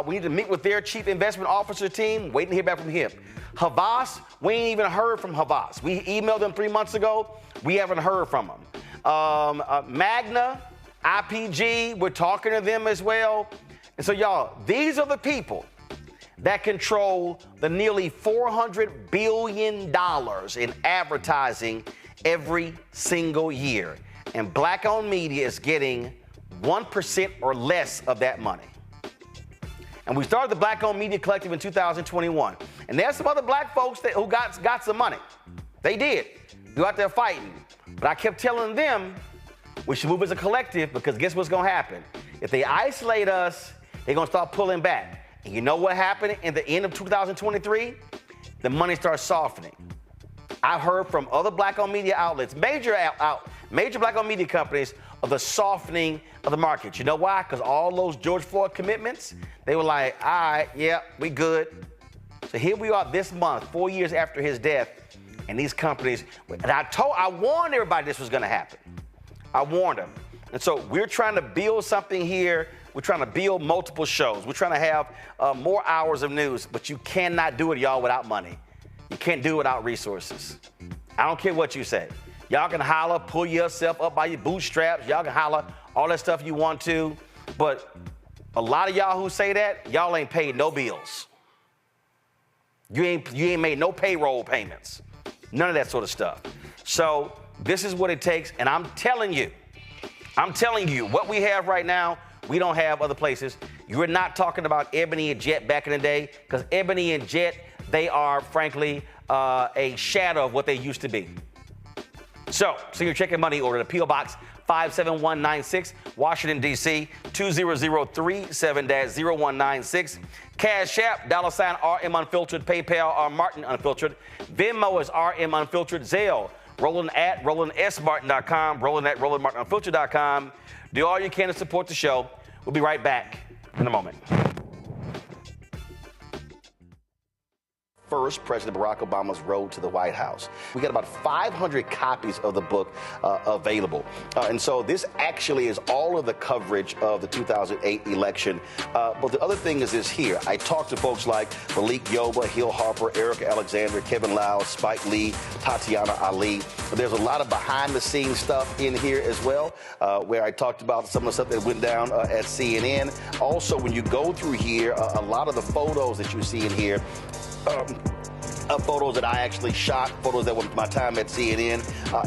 We need to meet with their chief investment officer team, waiting to hear back from him. Havas, we ain't even heard from Havas. We emailed them 3 months ago. We haven't heard from them. Magna, IPG, we're talking to them as well. And so, y'all, these are the people that control the nearly $400 billion in advertising every single year. And black-owned media is getting 1% or less of that money. And we started the Black-Owned Media Collective in 2021. And there's some other black folks who got some money. They did. They're out there fighting. But I kept telling them we should move as a collective, because guess what's going to happen? If they isolate us, they're going to start pulling back. And you know what happened in the end of 2023? The money starts softening. I've heard from other black-owned media outlets, major black-owned media companies, of the softening of the market. You know why? Because all those George Floyd commitments, they were like, all right, yeah, we good. So here we are this month, 4 years after his death, and these companies, and I warned everybody this was going to happen. I warned them. And so we're trying to build something here. We're trying to build multiple shows. We're trying to have more hours of news, but you cannot do it, y'all, without money. You can't do it without resources. I don't care what you say. Y'all can holler, pull yourself up by your bootstraps. Y'all can holler all that stuff you want to. But a lot of y'all who say that, y'all ain't paid no bills. You ain't made no payroll payments. None of that sort of stuff. So this is what it takes. And I'm telling you, what we have right now, we don't have other places. You're not talking about Ebony and Jet back in the day, because Ebony and Jet, they are, frankly, a shadow of what they used to be. So your check and money order to P.O. Box 57196, Washington, D.C., 20037-0196. Cash App, $RM Unfiltered. PayPal, Martin Unfiltered. Venmo is RM Unfiltered. Zelle, Roland at RolandSMartin.com, Roland at RolandMartinUnfiltered.com. Do all you can to support the show. We'll be right back in a moment. First, President Barack Obama's road to the White House. We got about 500 copies of the book available. And so this actually is all of the coverage of the 2008 election. But the other thing is this here. I talked to folks like Malik Yoba, Hill Harper, Erica Alexander, Kevin Lau, Spike Lee, Tatiana Ali. But there's a lot of behind-the-scenes stuff in here as well, where I talked about some of the stuff that went down at CNN. Also, when you go through here, a lot of the photos that you see in here, photos that I actually shot, photos that were my time at CNN.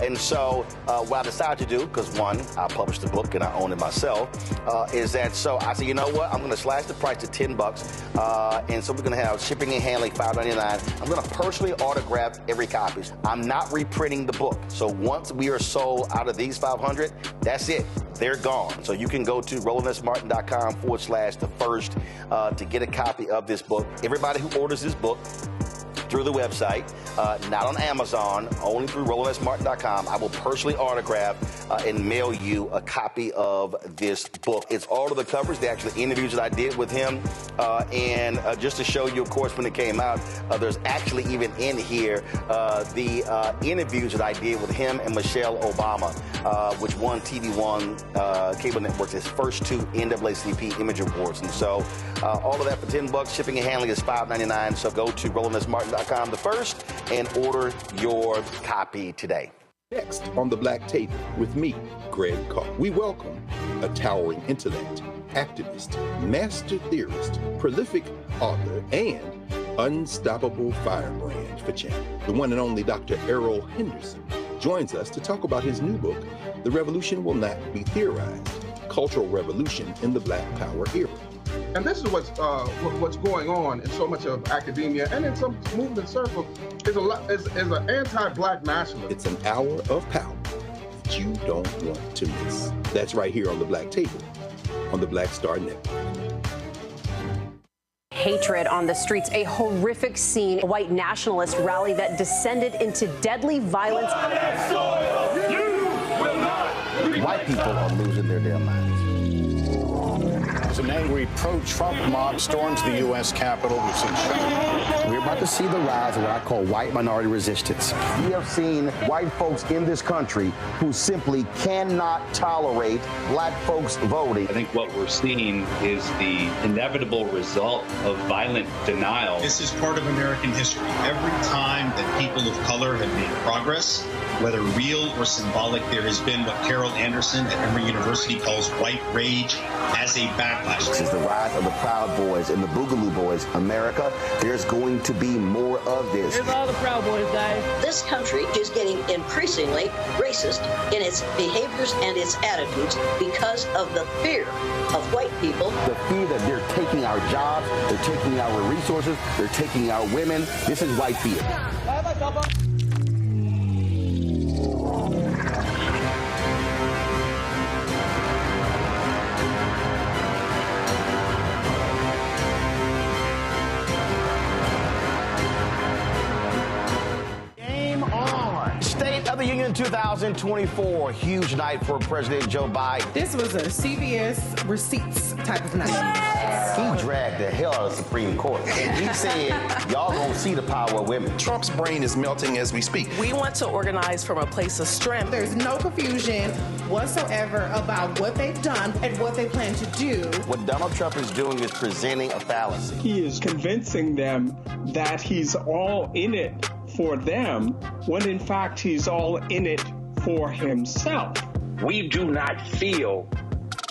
And so what I decided to do, because one, I published the book and I own it myself, is that so I said, you know what, I'm going to slash the price to $10. And so we're going to have shipping and handling, $5.99. I'm going to personally autograph every copy. I'm not reprinting the book. So once we are sold out of these 500, that's it. They're gone. So you can go to RolandSMartin.com/the-first to get a copy of this book. Everybody who orders this book through the website, not on Amazon, only through RolandSMartin.com, I will personally autograph and mail you a copy of this book. It's all of the coverage, the actual interviews that I did with him. And just to show you, of course, when it came out, there's actually even in here the interviews that I did with him and Michelle Obama, which won TV One cable networks, his first 2 NAACP Image Awards. And so all of that for $10. Shipping and handling is $5.99. So go to RolandSMartin.com the first and order your copy today. Next on the Black Table with me, Greg Carr. We welcome a towering intellect, activist, master theorist, prolific author, and unstoppable firebrand for change. The one and only Dr. Errol Henderson joins us to talk about his new book, The Revolution Will Not Be Theorized, Cultural Revolution in the Black Power Era. And this is what's going on in so much of academia and in some movement circles is an anti-Black nationalism. It's an hour of power that you don't want to miss. That's right here on the Black Table on the Black Star Network. Hatred on the streets, a horrific scene, a white nationalist rally that descended into deadly violence. White people are losing their damn minds. An angry pro-Trump mob storms the U.S. Capitol. We're about to see the rise of what I call white minority resistance. We have seen white folks in this country who simply cannot tolerate black folks voting. I think what we're seeing is the inevitable result of violent denial. This is part of American history. Every time that people of color have made progress, whether real or symbolic, there has been what Carol Anderson at Emory University calls white rage as a back backlash. This is the rise of the Proud Boys and the Boogaloo Boys. America, there's going to be more of this. Here's all the Proud Boys, guys. This country is getting increasingly racist in its behaviors and its attitudes because of the fear of white people. The fear that they're taking our jobs, they're taking our resources, they're taking our women. This is white fear. State of the Union 2024, huge night for President Joe Biden. This was a CVS receipts type of night. He dragged the hell out of the Supreme Court. And he said, y'all gonna see the power of women. Trump's brain is melting as we speak. We want to organize from a place of strength. There's no confusion whatsoever about what they've done and what they plan to do. What Donald Trump is doing is presenting a fallacy. He is convincing them that he's all in it for them, when in fact he's all in it for himself. We do not feel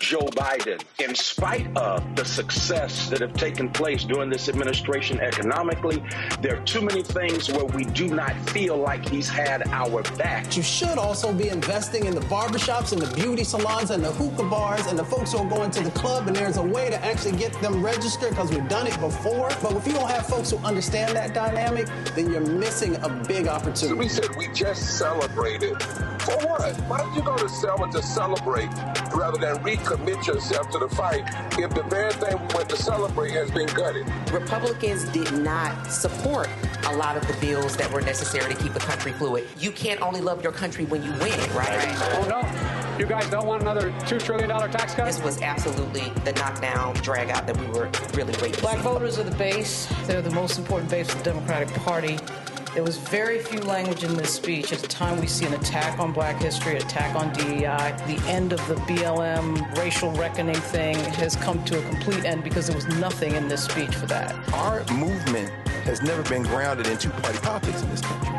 Joe Biden, in spite of the success that have taken place during this administration economically. There are too many things where we do not feel like he's had our back. You should also be investing in the barbershops and the beauty salons and the hookah bars and the folks who are going to the club, and there's a way to actually get them registered because we've done it before. But if you don't have folks who understand that dynamic, then you're missing a big opportunity. So we said we just celebrated. For what? Why don't you go to Selma to celebrate rather than recommit yourself to the fight if the very thing we went to celebrate has been gutted? Republicans did not support a lot of the bills that were necessary to keep the country fluid. You can't only love your country when you win, right? Oh, no. You guys don't want another $2 trillion tax cut? This was absolutely the knockdown, drag out that we were really waiting to see. Black voters are the base. They're the most important base of the Democratic Party. There was very few language in this speech. At the time, we see an attack on black history, attack on DEI. The end of the BLM racial reckoning thing has come to a complete end because there was nothing in this speech for that. Our movement has never been grounded in two-party politics in this country.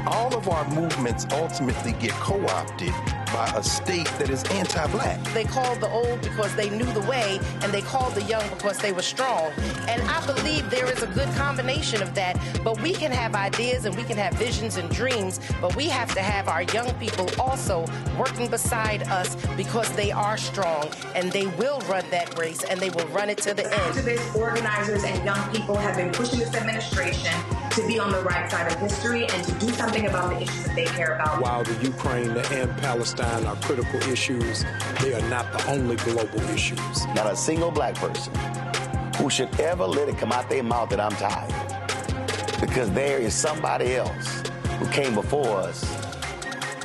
All of our movements ultimately get co-opted by a state that is anti-black. They called the old because they knew the way, and they called the young because they were strong. And I believe there is a good combination of that. But we can have ideas and we can have visions and dreams, but we have to have our young people also working beside us because they are strong and they will run that race and they will run it to the end. Activists, organizers, and young people have been pushing this administration to be on the right side of history and to do something about the issues that they care about. While the Ukraine and Palestine are critical issues, they are not the only global issues. Not a single black person who should ever let it come out their mouth that I'm tired. Because there is somebody else who came before us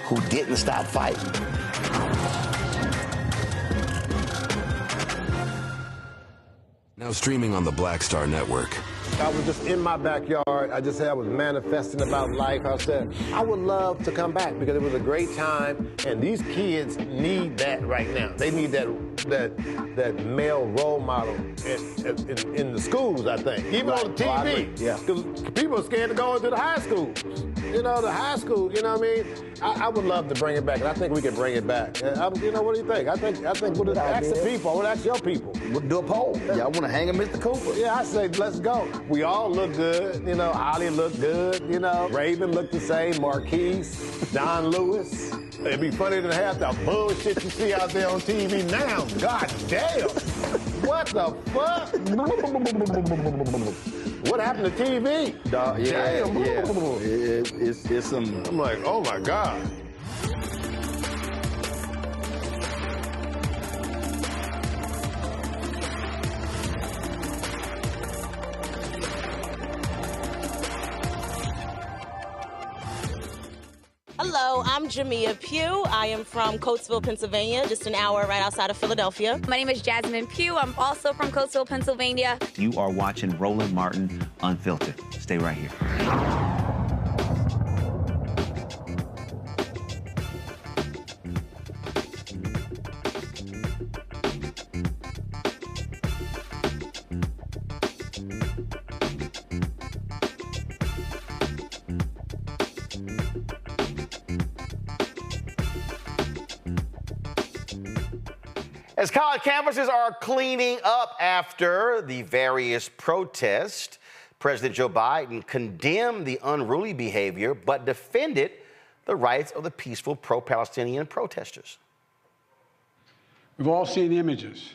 who didn't stop fighting. Now streaming on the Black Star Network. I was just in my backyard. I was manifesting about life. I said, I would love to come back because it was a great time, and these kids need that right now. They need that male role model in the schools, I think. Even on the TV. Yeah. Because people are scared to go into the high schools. You know, the high school, you know what I mean? I would love to bring it back, and I think we can bring it back. What do you think? I think we'll ask the people. I would ask your people. We'll do a poll. Y'all want to hang a Mr. Cooper? Yeah, I say let's go. We all look good. You know, Holly looked good. You know, Raven looked the same. Marquise, Don Lewis. It'd be funny to have the bullshit you see out there on TV now. God damn. What the fuck? What happened to TV? Damn. It's some... I'm like, oh my God. Hello, I'm Jamia Pugh. I am from Coatesville, Pennsylvania, just an hour right outside of Philadelphia. My name is Jasmine Pugh. I'm also from Coatesville, Pennsylvania. You are watching Roland Martin Unfiltered. Stay right here. As college campuses are cleaning up after the various protests, President Joe Biden condemned the unruly behavior but defended the rights of the peaceful pro-Palestinian protesters. We've all seen the images,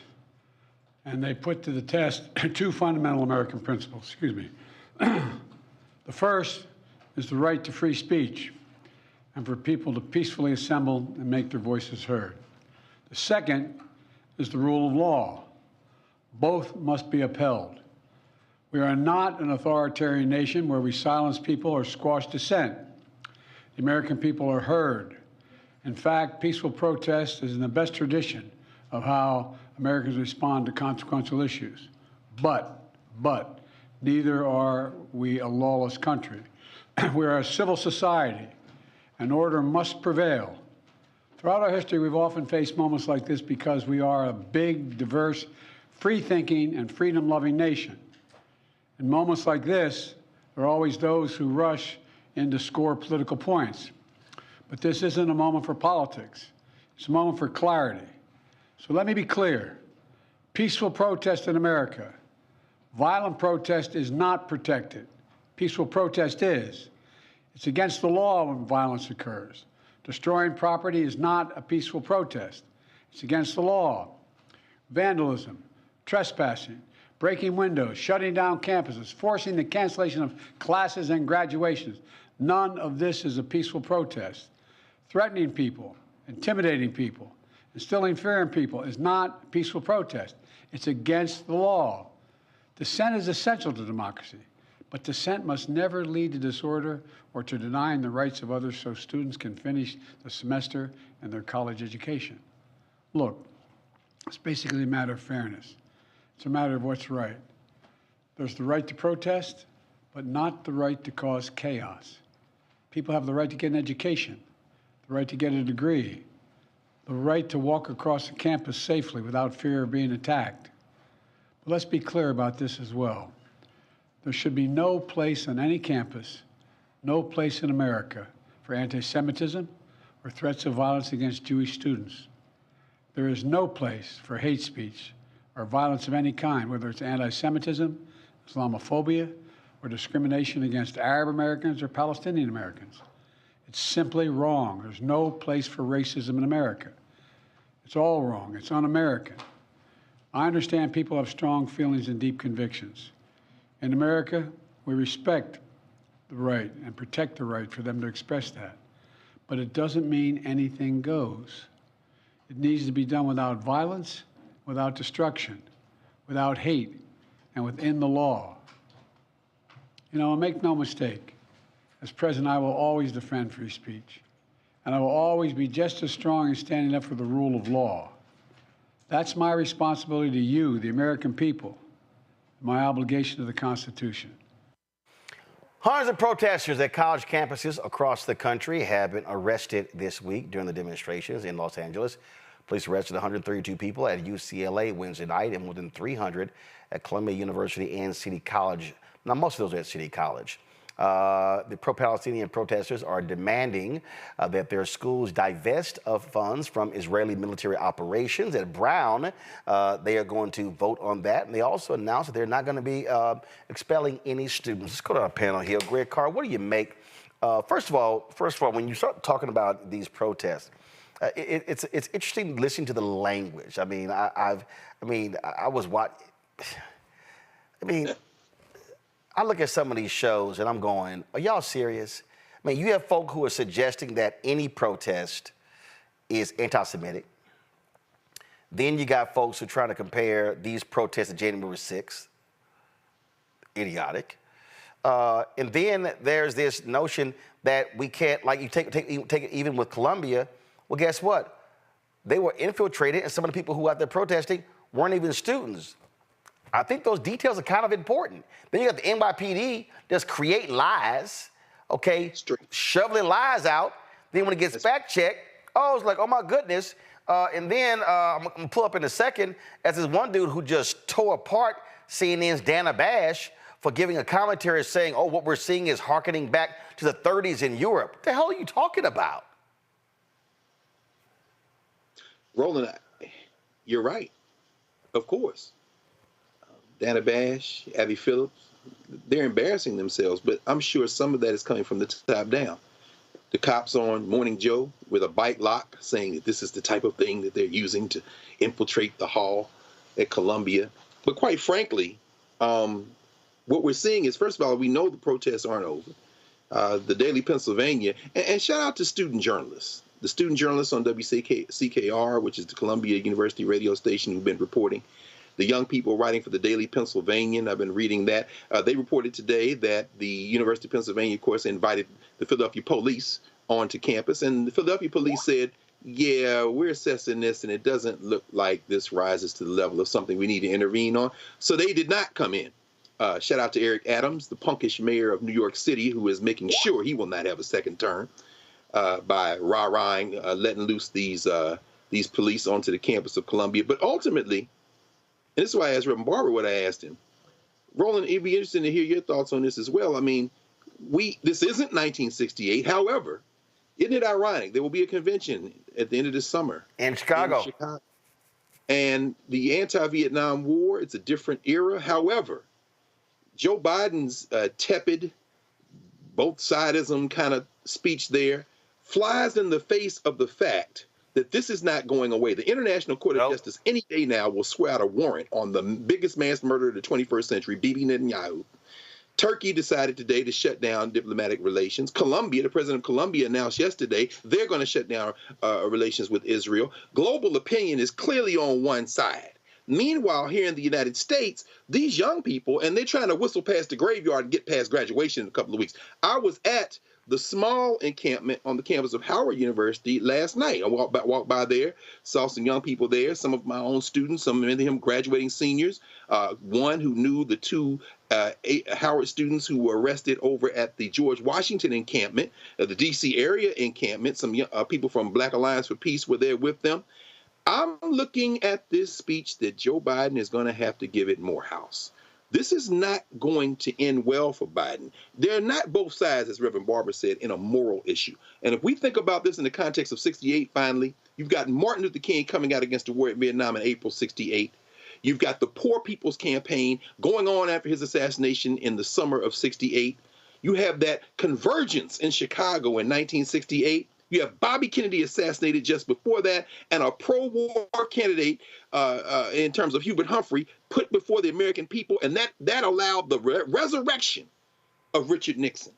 and they put to the test two fundamental American principles. Excuse me. The first is the right to free speech and for people to peacefully assemble and make their voices heard. The second is the rule of law. Both must be upheld. We are not an authoritarian nation where we silence people or squash dissent. The American people are heard. In fact, peaceful protest is in the best tradition of how Americans respond to consequential issues. But neither are we a lawless country. We are a civil society, and order must prevail. Throughout our history, we've often faced moments like this because we are a big, diverse, free-thinking, and freedom-loving nation. In moments like this, there are always those who rush in to score political points. But this isn't a moment for politics. It's a moment for clarity. So let me be clear. Peaceful protest in America. Violent protest is not protected. Peaceful protest is. It's against the law when violence occurs. Destroying property is not a peaceful protest. It's against the law. Vandalism, trespassing, breaking windows, shutting down campuses, forcing the cancellation of classes and graduations. None of this is a peaceful protest. Threatening people, intimidating people, instilling fear in people is not a peaceful protest. It's against the law. Dissent is essential to democracy, but dissent must never lead to disorder or to denying the rights of others so students can finish the semester and their college education. Look, it's basically a matter of fairness. It's a matter of what's right. There's the right to protest, but not the right to cause chaos. People have the right to get an education, the right to get a degree, the right to walk across the campus safely without fear of being attacked. But let's be clear about this as well. There should be no place on any campus, no place in America for anti-Semitism or threats of violence against Jewish students. There is no place for hate speech or violence of any kind, whether it's anti-Semitism, Islamophobia, or discrimination against Arab Americans or Palestinian Americans. It's simply wrong. There's no place for racism in America. It's all wrong. It's un-American. I understand people have strong feelings and deep convictions. In America, we respect the right and protect the right for them to express that. But it doesn't mean anything goes. It needs to be done without violence, without destruction, without hate, and within the law. You know, make no mistake, as president, I will always defend free speech, and I will always be just as strong in standing up for the rule of law. That's my responsibility to you, the American people, my obligation to the Constitution. Hundreds of protesters at college campuses across the country have been arrested this week during the demonstrations in Los Angeles. Police arrested 132 people at UCLA Wednesday night and more than 300 at Columbia University and City College. Now, most of those are at City College. The pro-Palestinian protesters are demanding that their schools divest of funds from Israeli military operations. At Brown, they are going to vote on that. And they also announced that they're not going to be expelling any students. Let's go to our panel here. Greg Carr, what do you make? First of all, when you start talking about these protests, it's interesting listening to the language. I mean, I look at some of these shows and I'm going, are y'all serious? I mean, you have folk who are suggesting that any protest is anti-Semitic. Then you got folks who are trying to compare these protests to January 6th. Idiotic. And then there's this notion that we can't, like you take it even with Columbia. Well, guess what? They were infiltrated, and some of the people who out there protesting weren't even students. I think those details are kind of important. Then you got the NYPD just create lies, okay, shoveling lies out. Then when it gets fact-checked, it's like, oh my goodness. And then I'm gonna pull up in a second as this one dude who just tore apart CNN's Dana Bash for giving a commentary saying, oh, what we're seeing is hearkening back to the 30s in Europe. What the hell are you talking about? Roland, you're right. Of course. Dana Bash, Abby Phillips, they're embarrassing themselves, but I'm sure some of that is coming from the top down. The cops on Morning Joe with a bite lock saying that this is the type of thing that they're using to infiltrate the hall at Columbia. But quite frankly, what we're seeing is, first of all, we know the protests aren't over. The Daily Pennsylvania, and shout out to student journalists. The student journalists on WCKR, which is the Columbia University radio station, who've been reporting. The young people writing for the Daily Pennsylvanian, I've been reading that. They reported today that the University of Pennsylvania, of course, invited the Philadelphia police onto campus. And the Philadelphia police said, yeah, we're assessing this, and it doesn't look like this rises to the level of something we need to intervene on. So they did not come in. Shout out to Eric Adams, the punkish mayor of New York City, who is making sure he will not have a second term by rah-rahing, letting loose these police onto the campus of Columbia. But ultimately, and this is why I asked Reverend Barber what I asked him. Roland, it'd be interesting to hear your thoughts on this as well. I mean, this isn't 1968. However, isn't it ironic? There will be a convention at the end of this summer. In Chicago. And the anti-Vietnam War, it's a different era. However, Joe Biden's tepid, both-sidism kind of speech there flies in the face of the fact that this is not going away. The International Court of Justice any day now will swear out a warrant on the biggest mass murderer of the 21st century, Bibi Netanyahu. Turkey decided today to shut down diplomatic relations. Colombia, the president of Colombia announced yesterday they're going to shut down relations with Israel. Global opinion is clearly on one side. Meanwhile, here in the United States, these young people, and they're trying to whistle past the graveyard and get past graduation in a couple of weeks. I was at the small encampment on the campus of Howard University last night. I walked by there, saw some young people there, some of my own students, some of them graduating seniors, one who knew the two Howard students who were arrested over at the George Washington encampment, the D.C. area encampment. Some people from Black Alliance for Peace were there with them. I'm looking at this speech that Joe Biden is going to have to give at Morehouse. This is not going to end well for Biden. They're not both sides, as Reverend Barber said, in a moral issue. And if we think about this in the context of 68, finally, you've got Martin Luther King coming out against the war in Vietnam in April 68. You've got the Poor People's Campaign going on after his assassination in the summer of 68. You have that convergence in Chicago in 1968. You have Bobby Kennedy assassinated just before that, and a pro-war candidate in terms of Hubert Humphrey put before the American people, and that allowed the resurrection of Richard Nixon.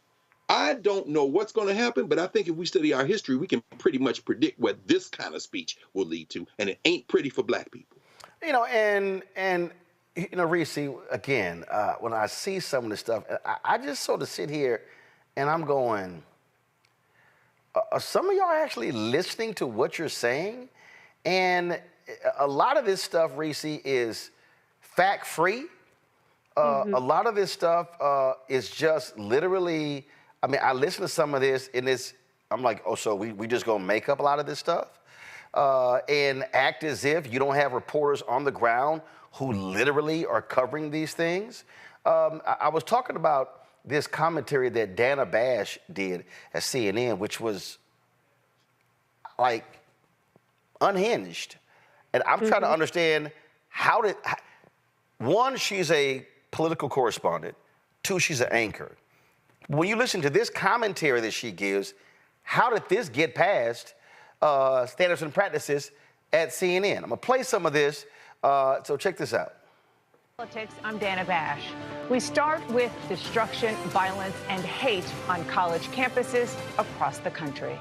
I don't know what's going to happen, but I think if we study our history, we can pretty much predict what this kind of speech will lead to, and it ain't pretty for black people. You know, and you know, Reese, again, when I see some of this stuff, I just sort of sit here and I'm going, are some of y'all actually listening to what you're saying? And a lot of this stuff, Reese, is fact-free. A lot of this stuff is just literally, I mean, I listen to some of this and I'm like, oh, so we just gonna make up a lot of this stuff? And act as if you don't have reporters on the ground who literally are covering these things? I was talking about this commentary that Dana Bash did at CNN, which was like unhinged. And I'm trying to understand one, she's a political correspondent. Two, she's an anchor. When you listen to this commentary that she gives, how did this get past standards and practices at CNN? I'm gonna play some of this, so check this out. Politics, I'm Dana Bash. We start with destruction, violence, and hate on college campuses across the country.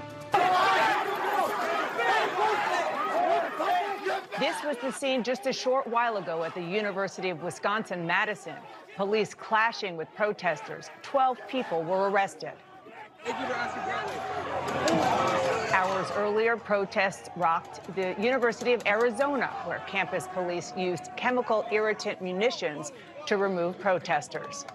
This was the scene just a short while ago at the University of Wisconsin-Madison. Police clashing with protesters. 12 people were arrested. Hours earlier, protests rocked the University of Arizona, where campus police used chemical irritant munitions to remove protesters.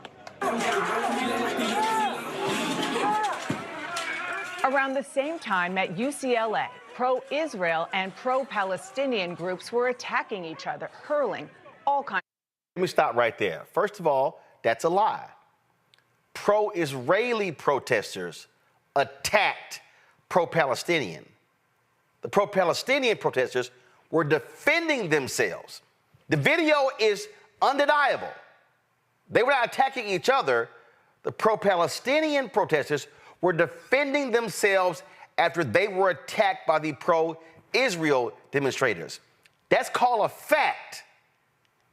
Around the same time at UCLA, pro-Israel and pro-Palestinian groups were attacking each other, hurling all kinds. Let me stop right there. First of all, that's a lie. Pro-Israeli protesters attacked pro-Palestinian. The pro-Palestinian protesters were defending themselves. The video is undeniable. They were not attacking each other. The pro-Palestinian protesters were defending themselves after they were attacked by the pro-Israel demonstrators. That's called a fact,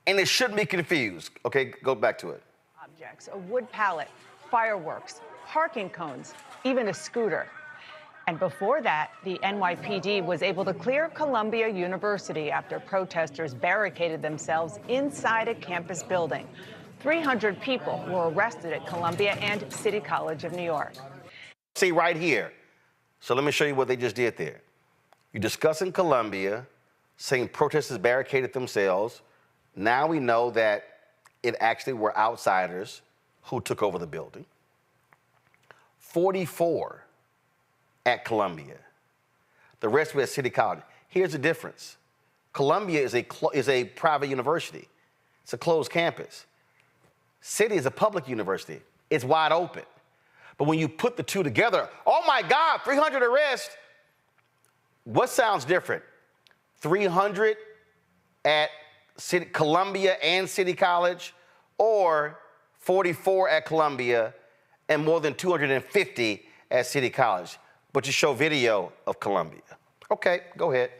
and it shouldn't be confused. Okay, go back to it. Objects, a wood pallet, fireworks, parking cones, even a scooter. And before that, the NYPD was able to clear Columbia University after protesters barricaded themselves inside a campus building. 300 people were arrested at Columbia and City College of New York. See right here. So let me show you what they just did there. You're discussing Columbia, saying protesters barricaded themselves. Now we know that it actually were outsiders who took over the building. 44 at Columbia. The rest were at City College. Here's the difference. Columbia is a private university. It's a closed campus. City is a public university. It's wide open. But when you put the two together, oh my God, 300 arrests. What sounds different? 300 at Columbia and City College, or 44 at Columbia and more than 250 at City College? But you show video of Columbia. Okay, go ahead.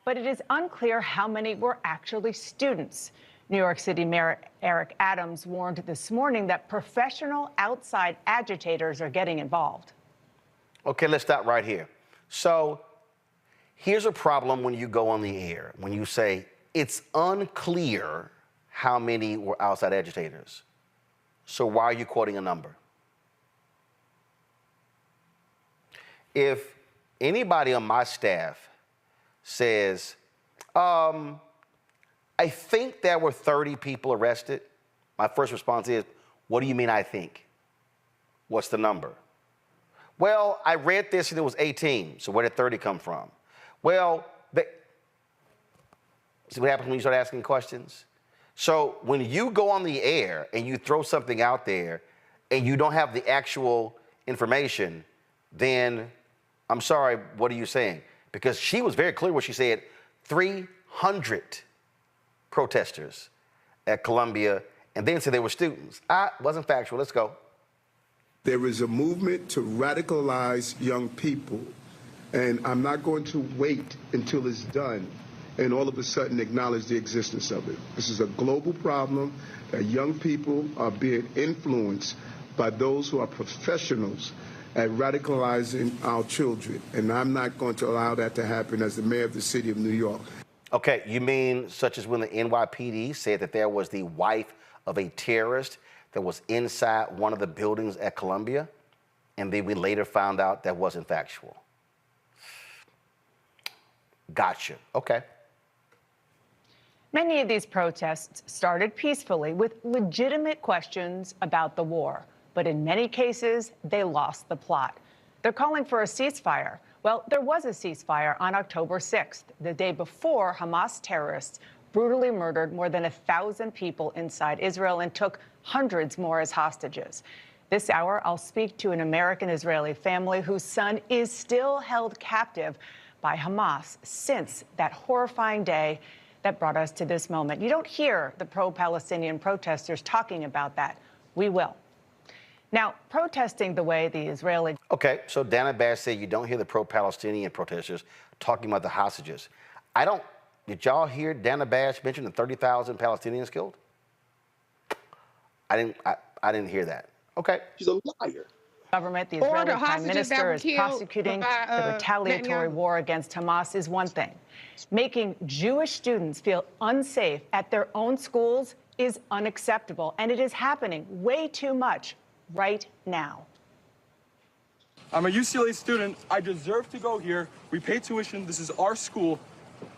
But it is unclear how many were actually students. New York City Mayor Eric Adams warned this morning that professional outside agitators are getting involved. Okay, let's stop right here. So here's a problem when you go on the air, when you say it's unclear how many were outside agitators. So why are you quoting a number? If anybody on my staff says, I think there were 30 people arrested, my first response is, what do you mean I think? What's the number? Well, I read this and it was 18, so where did 30 come from? Well, see what happens when you start asking questions? So when you go on the air and you throw something out there and you don't have the actual information, then I'm sorry, what are you saying? Because she was very clear when she said 300 protesters at Columbia, and then said they were students. Wasn't factual. Let's go. There is a movement to radicalize young people, and I'm not going to wait until it's done and all of a sudden acknowledge the existence of it. This is a global problem that young people are being influenced by those who are professionals at radicalizing our children, and I'm not going to allow that to happen as the mayor of the city of New York. Okay, you mean such as when the NYPD said that there was the wife of a terrorist that was inside one of the buildings at Columbia, and then we later found out that wasn't factual? Gotcha. Okay. Many of these protests started peacefully with legitimate questions about the war. But in many cases, they lost the plot. They're calling for a ceasefire. Well, there was a ceasefire on October 6th, the day before Hamas terrorists brutally murdered more than 1,000 people inside Israel and took hundreds more as hostages. This hour, I'll speak to an American-Israeli family whose son is still held captive by Hamas since that horrifying day that brought us to this moment. You don't hear the pro-Palestinian protesters talking about that. We will. Now, protesting the way the Israeli... Okay, so Dana Bash said you don't hear the pro-Palestinian protesters talking about the hostages. Did y'all hear Dana Bash mention the 30,000 Palestinians killed? I didn't hear that. Okay. She's a liar. Government, the Israeli Prime Minister is prosecuting the retaliatory war against Hamas is one thing. Making Jewish students feel unsafe at their own schools is unacceptable, and it is happening way too much right now. I'm a UCLA student. I deserve to go here. We pay tuition. This is our school,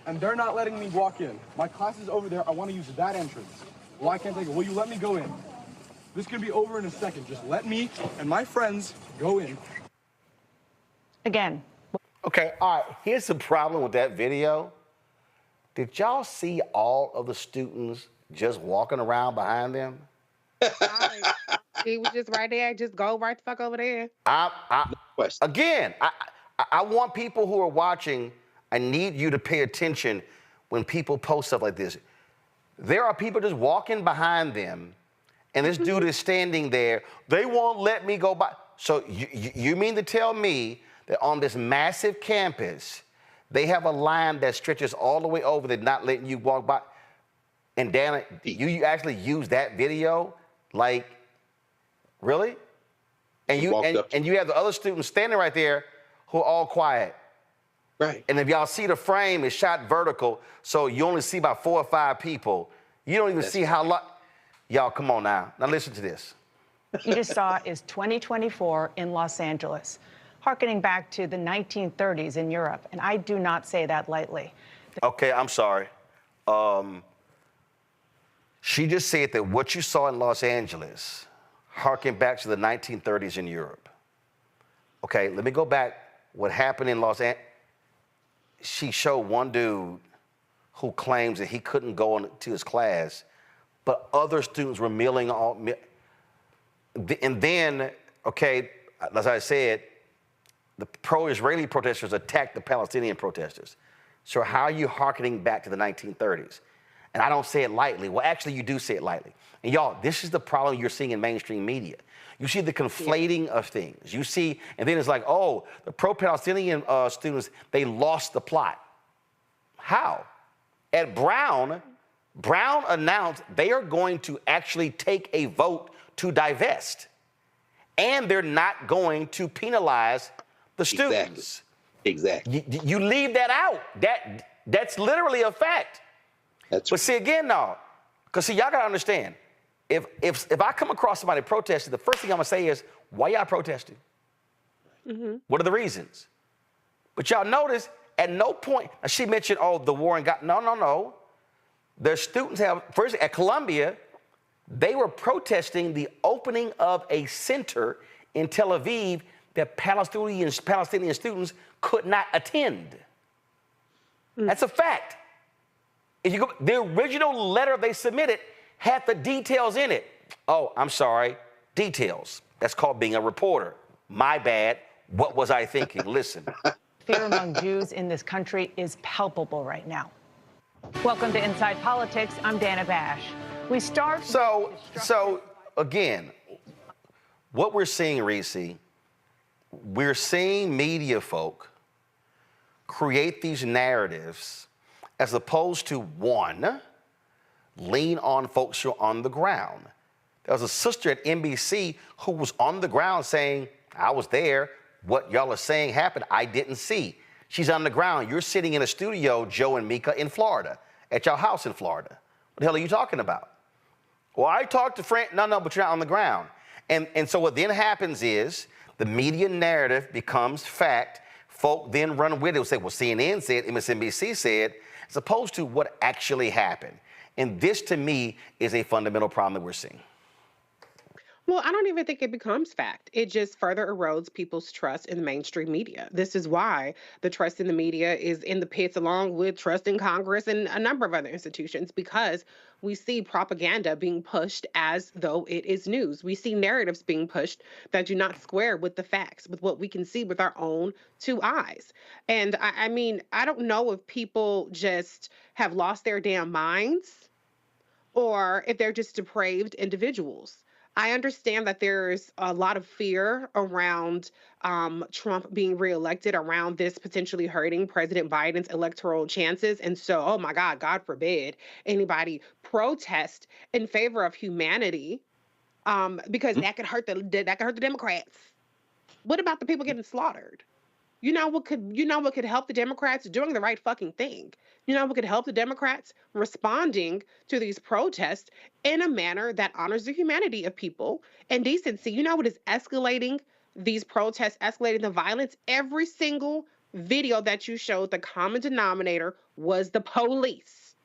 and they're not letting me walk in. My class is over there. I want to use that entrance. Why can't they go? Will you let me go in? This could be over in a second. Just let me and my friends go in. Again. Okay, all right. Here's the problem with that video. Did y'all see all of the students just walking around behind them? He was just right there. Just go right the fuck over there. Again, I want people who are watching, I need you to pay attention when people post stuff like this. There are people just walking behind them, and this dude is standing there. They won't let me go by. So you mean to tell me that on this massive campus, they have a line that stretches all the way over, they're not letting you walk by? And Dana, you actually use that video? Like, really? And you have the other students standing right there who are all quiet. Right. And if y'all see the frame, it's shot vertical, so you only see about 4 or 5 people. You don't even see how long. Y'all, come on now. Now listen to this. You just saw is 2024 in Los Angeles, harkening back to the 1930s in Europe, and I do not say that lightly. Okay, I'm sorry. She just said that what you saw in Los Angeles harkened back to the 1930s in Europe. Okay, let me go back. What happened in Los Angeles? She showed one dude who claims that he couldn't go to his class, but other students were milling on. And then, okay, as I said, the pro-Israeli protesters attacked the Palestinian protesters. So how are you hearkening back to the 1930s? And I don't say it lightly. Well, actually, you do say it lightly. And y'all, this is the problem you're seeing in mainstream media. You see the conflating of things. You see, and then it's like, oh, the pro-Palestinian students, they lost the plot. How? At Brown announced they are going to actually take a vote to divest. And they're not going to penalize the students. Exactly. You leave that out. That's literally a fact. But see, again, no, because see, y'all got to understand, if I come across somebody protesting, the first thing I'm going to say is, why y'all protesting? What are the reasons? But y'all notice, at no point, she mentioned, oh, the war and God. No. The students have, first, at Columbia, they were protesting the opening of a center in Tel Aviv that Palestinian students could not attend. That's a fact. If you go, the original letter they submitted had the details in it. Oh, I'm sorry, details. That's called being a reporter. My bad. What was I thinking? Listen. Fear among Jews in this country is palpable right now. Welcome to Inside Politics. I'm Dana Bash. We start. So again, what we're seeing, Reese, we're seeing media folk create these narratives as opposed to, one, lean on folks who are on the ground. There was a sister at NBC who was on the ground saying, I was there. What y'all are saying happened, I didn't see. She's on the ground. You're sitting in a studio, Joe and Mika, in Florida, at your house in Florida. What the hell are you talking about? Well, I talked to friends. No, but you're not on the ground. And so what then happens is the media narrative becomes fact. Folk then run with it and say, well, CNN said, MSNBC said, as opposed to what actually happened. And this, to me, is a fundamental problem that we're seeing. Well, I don't even think it becomes fact. It just further erodes people's trust in the mainstream media. This is why the trust in the media is in the pits, along with trust in Congress and a number of other institutions, because we see propaganda being pushed as though it is news. We see narratives being pushed that do not square with the facts, with what we can see with our own 2 eyes. And I mean, I don't know if people just have lost their damn minds or if they're just depraved individuals. I understand that there's a lot of fear around Trump being reelected, around this potentially hurting President Biden's electoral chances. And so, oh my God forbid anybody protest in favor of humanity, because that could hurt the Democrats. What about the people getting slaughtered? You know what could help the Democrats? Doing the right fucking thing. You know what could help the Democrats? Responding to these protests in a manner that honors the humanity of people and decency. You know what is escalating these protests, escalating the violence? Every single video that you showed, the common denominator was the police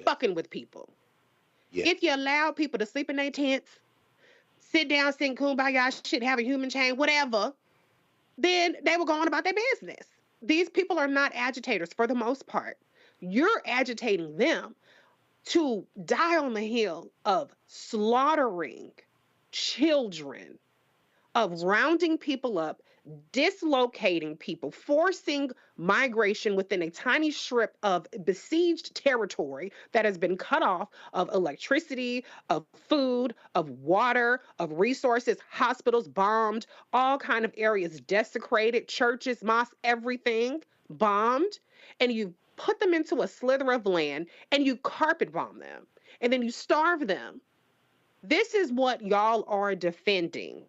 fucking with people. If you allow people to sleep in their tents, sit down, sing kumbaya shit, have a human chain, whatever, then they were going about their business. These people are not agitators for the most part. You're agitating them to die on the hill of slaughtering children, of rounding people up, dislocating people, forcing migration within a tiny strip of besieged territory that has been cut off of electricity, of food, of water, of resources, hospitals bombed, all kind of areas desecrated, churches, mosques, everything bombed, and you put them into a slither of land and you carpet bomb them and then you starve them. This is what y'all are defending.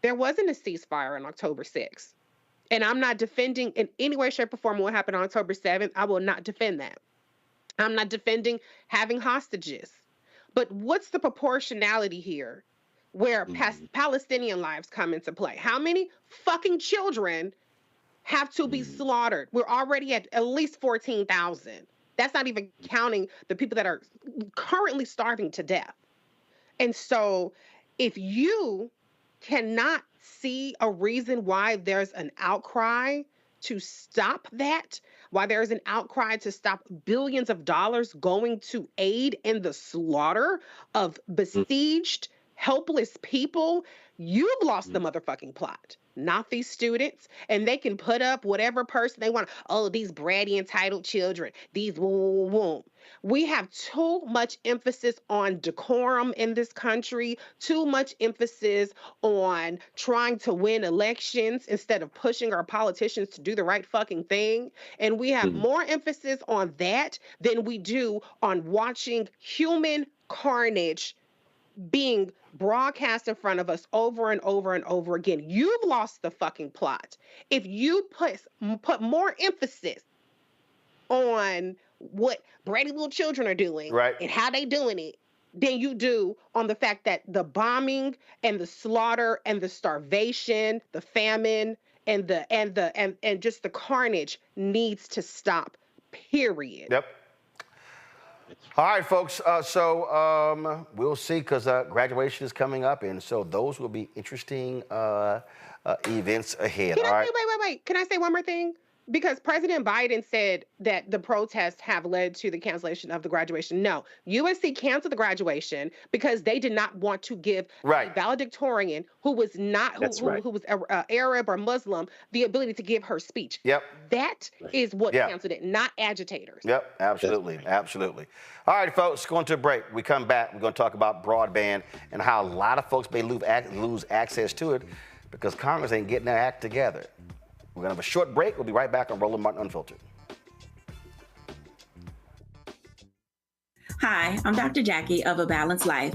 There wasn't a ceasefire on October 6th. And I'm not defending in any way, shape, or form what happened on October 7th. I will not defend that. I'm not defending having hostages. But what's the proportionality here where Palestinian lives come into play? How many fucking children have to be slaughtered? We're already at least 14,000. That's not even counting the people that are currently starving to death. And so if you cannot see a reason why there's an outcry to stop that, why there's an outcry to stop billions of dollars going to aid in the slaughter of besieged, helpless people, you've lost the motherfucking plot, not these students. And they can put up whatever person they want. Oh, these bratty entitled children, these woo. We have too much emphasis on decorum in this country, too much emphasis on trying to win elections instead of pushing our politicians to do the right fucking thing. And we have more emphasis on that than we do on watching human carnage being broadcast in front of us over and over and over again. You've lost the fucking plot. If you put more emphasis on what bratty little children are doing and how they doing it than you do on the fact that the bombing and the slaughter and the starvation, the famine and just the carnage needs to stop. Period. Yep. All right, folks. We'll see, because graduation is coming up, and so those will be interesting events ahead. Wait. Can I say one more thing? Because President Biden said that the protests have led to the cancellation of the graduation. No, USC canceled the graduation because they did not want to give a valedictorian who was not who was Arab or Muslim the ability to give her speech. Yep. That is what canceled it, not agitators. Yep, absolutely. All right, folks, going to a break. We come back, we're going to talk about broadband and how a lot of folks may lose access to it because Congress ain't getting their act together. We're going to have a short break. We'll be right back on Roland Martin Unfiltered. Hi, I'm Dr. Jackie of A Balanced Life.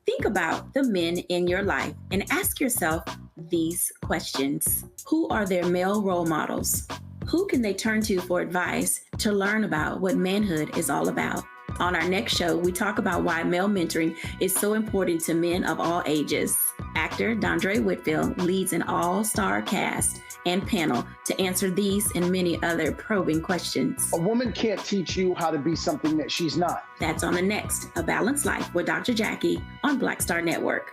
Think about the men in your life and ask yourself these questions. Who are their male role models? Who can they turn to for advice to learn about what manhood is all about? On our next show, we talk about why male mentoring is so important to men of all ages. Actor Dondre Whitfield leads an all-star cast and panel to answer these and many other probing questions. A woman can't teach you how to be something that she's not. That's on the next A Balanced Life with Dr. Jackie on Black Star Network.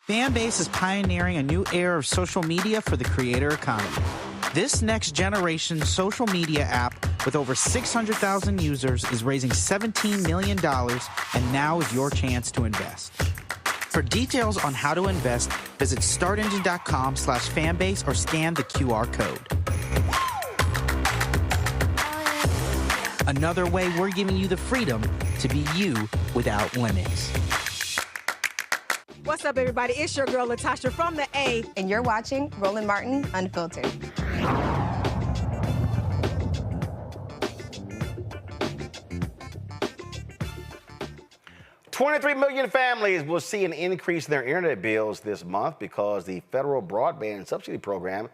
Fanbase is pioneering a new era of social media for the creator economy. This next generation social media app with over 600,000 users is raising $17 million, and now is your chance to invest. For details on how to invest, visit startengine.com/fanbase or scan the QR code. Another way we're giving you the freedom to be you without limits. What's up, everybody? It's your girl, Latasha from the A. And you're watching Roland Martin Unfiltered. $23 million families will see an increase in their internet bills this month because the federal broadband subsidy program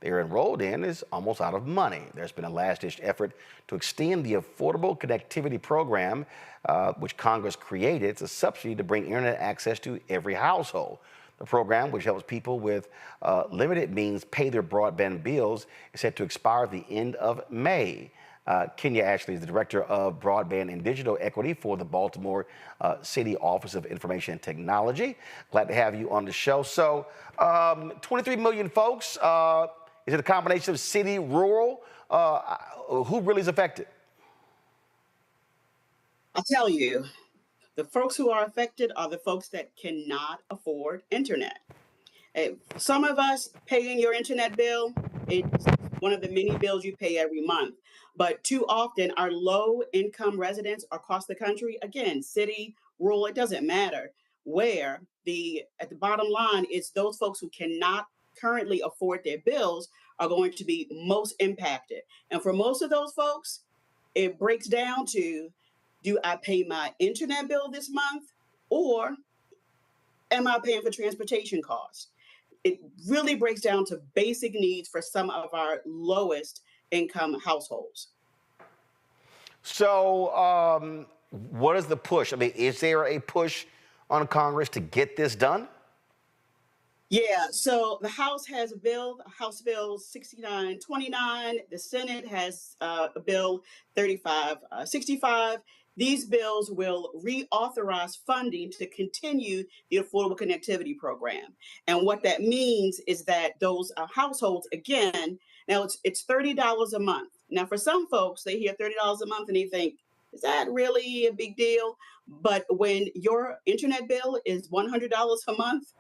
they're enrolled in is almost out of money. There's been a last-ditch effort to extend the Affordable Connectivity Program, which Congress created. It's a subsidy to bring internet access to every household. The program, which helps people with limited means pay their broadband bills, is set to expire at the end of May. Kenya Ashley is the Director of Broadband and Digital Equity for the Baltimore City Office of Information and Technology. Glad to have you on the show. So, 23 million folks. Is it a combination of city, rural? Who really is affected? I'll tell you, the folks who are affected are the folks that cannot afford internet. Some of us paying your internet bill, it's one of the many bills you pay every month. But too often, our low-income residents across the country, again, city, rural, it doesn't matter where, at the bottom line is those folks who cannot currently afford their bills are going to be most impacted. And for most of those folks, it breaks down to, do I pay my internet bill this month, or am I paying for transportation costs? It really breaks down to basic needs for some of our lowest income households. So what is the push? I mean, is there a push on Congress to get this done? Yeah, so the House has a bill, House Bill 6929. The Senate has a bill 3565. These bills will reauthorize funding to continue the Affordable Connectivity Program. And what that means is that those households, again, now it's $30 a month. Now, for some folks, they hear $30 a month and they think, is that really a big deal? But when your internet bill is $100 a month,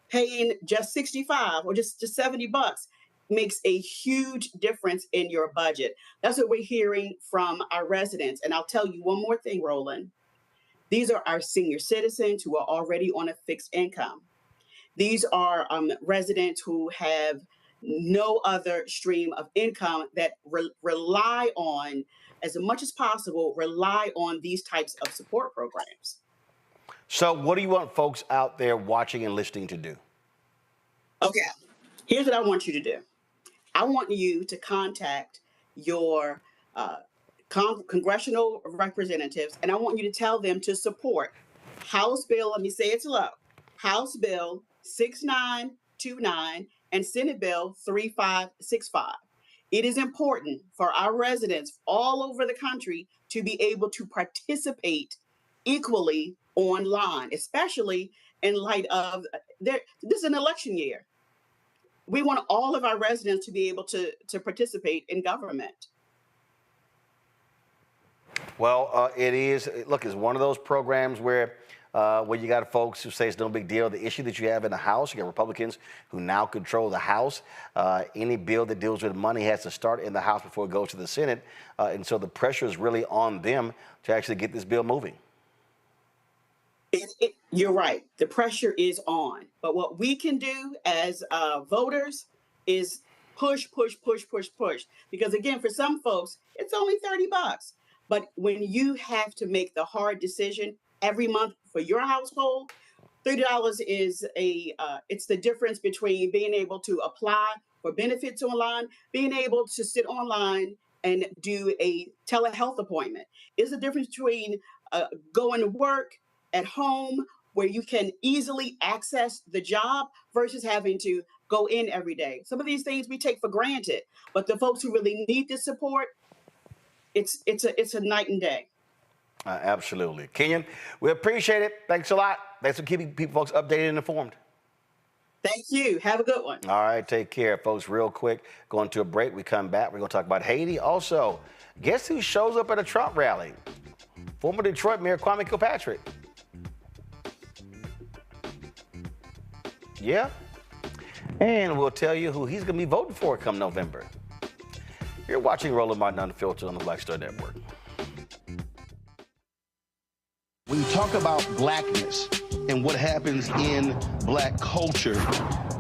paying just $65 or just $70 makes a huge difference in your budget. That's what we're hearing from our residents. And I'll tell you one more thing, Roland. These are our senior citizens who are already on a fixed income. These are residents who have no other stream of income that rely on, as much as possible, rely on these types of support programs. So what do you want folks out there watching and listening to do? Okay, here's what I want you to do. I want you to contact your congressional representatives, and I want you to tell them to support House Bill, let me say it slow, House Bill 6929 and Senate Bill 3565. It is important for our residents all over the country to be able to participate equally online, especially in light of this is an election year. We want all of our residents to be able to participate in government. Well, it is. Look, it's one of those programs where you got folks who say it's no big deal. The issue that you have in the House, you got Republicans who now control the House. Any bill that deals with money has to start in the House before it goes to the Senate. And so the pressure is really on them to actually get this bill moving. You're right. The pressure is on. But what we can do as voters is push. Because again, for some folks, it's only $30. But when you have to make the hard decision every month for your household, $30 is it's the difference between being able to apply for benefits online, being able to sit online and do a telehealth appointment. It's the difference between going to work at home where you can easily access the job versus having to go in every day. Some of these things we take for granted, but the folks who really need this support, it's a night and day. Absolutely. Kenyon, we appreciate it. Thanks a lot. Thanks for keeping folks updated and informed. Thank you. Have a good one. All right, take care, folks. Real quick, going to a break. We come back. We're going to talk about Haiti. Also, guess who shows up at a Trump rally? Former Detroit Mayor Kwame Kilpatrick. Yeah. And we'll tell you who he's going to be voting for come November. You're watching Roland Martin Unfiltered on the Black Star Network. When you talk about blackness and what happens in black culture,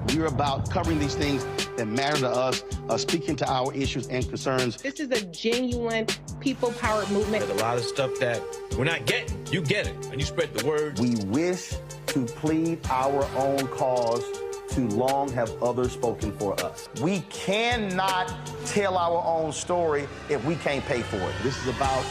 we're about covering these things that matter to us, speaking to our issues and concerns. This is a genuine people-powered movement. There's a lot of stuff that we're not getting. You get it, and you spread the word. We wish to plead our own cause. Too long have others spoken for us. We cannot tell our own story if we can't pay for it. This is about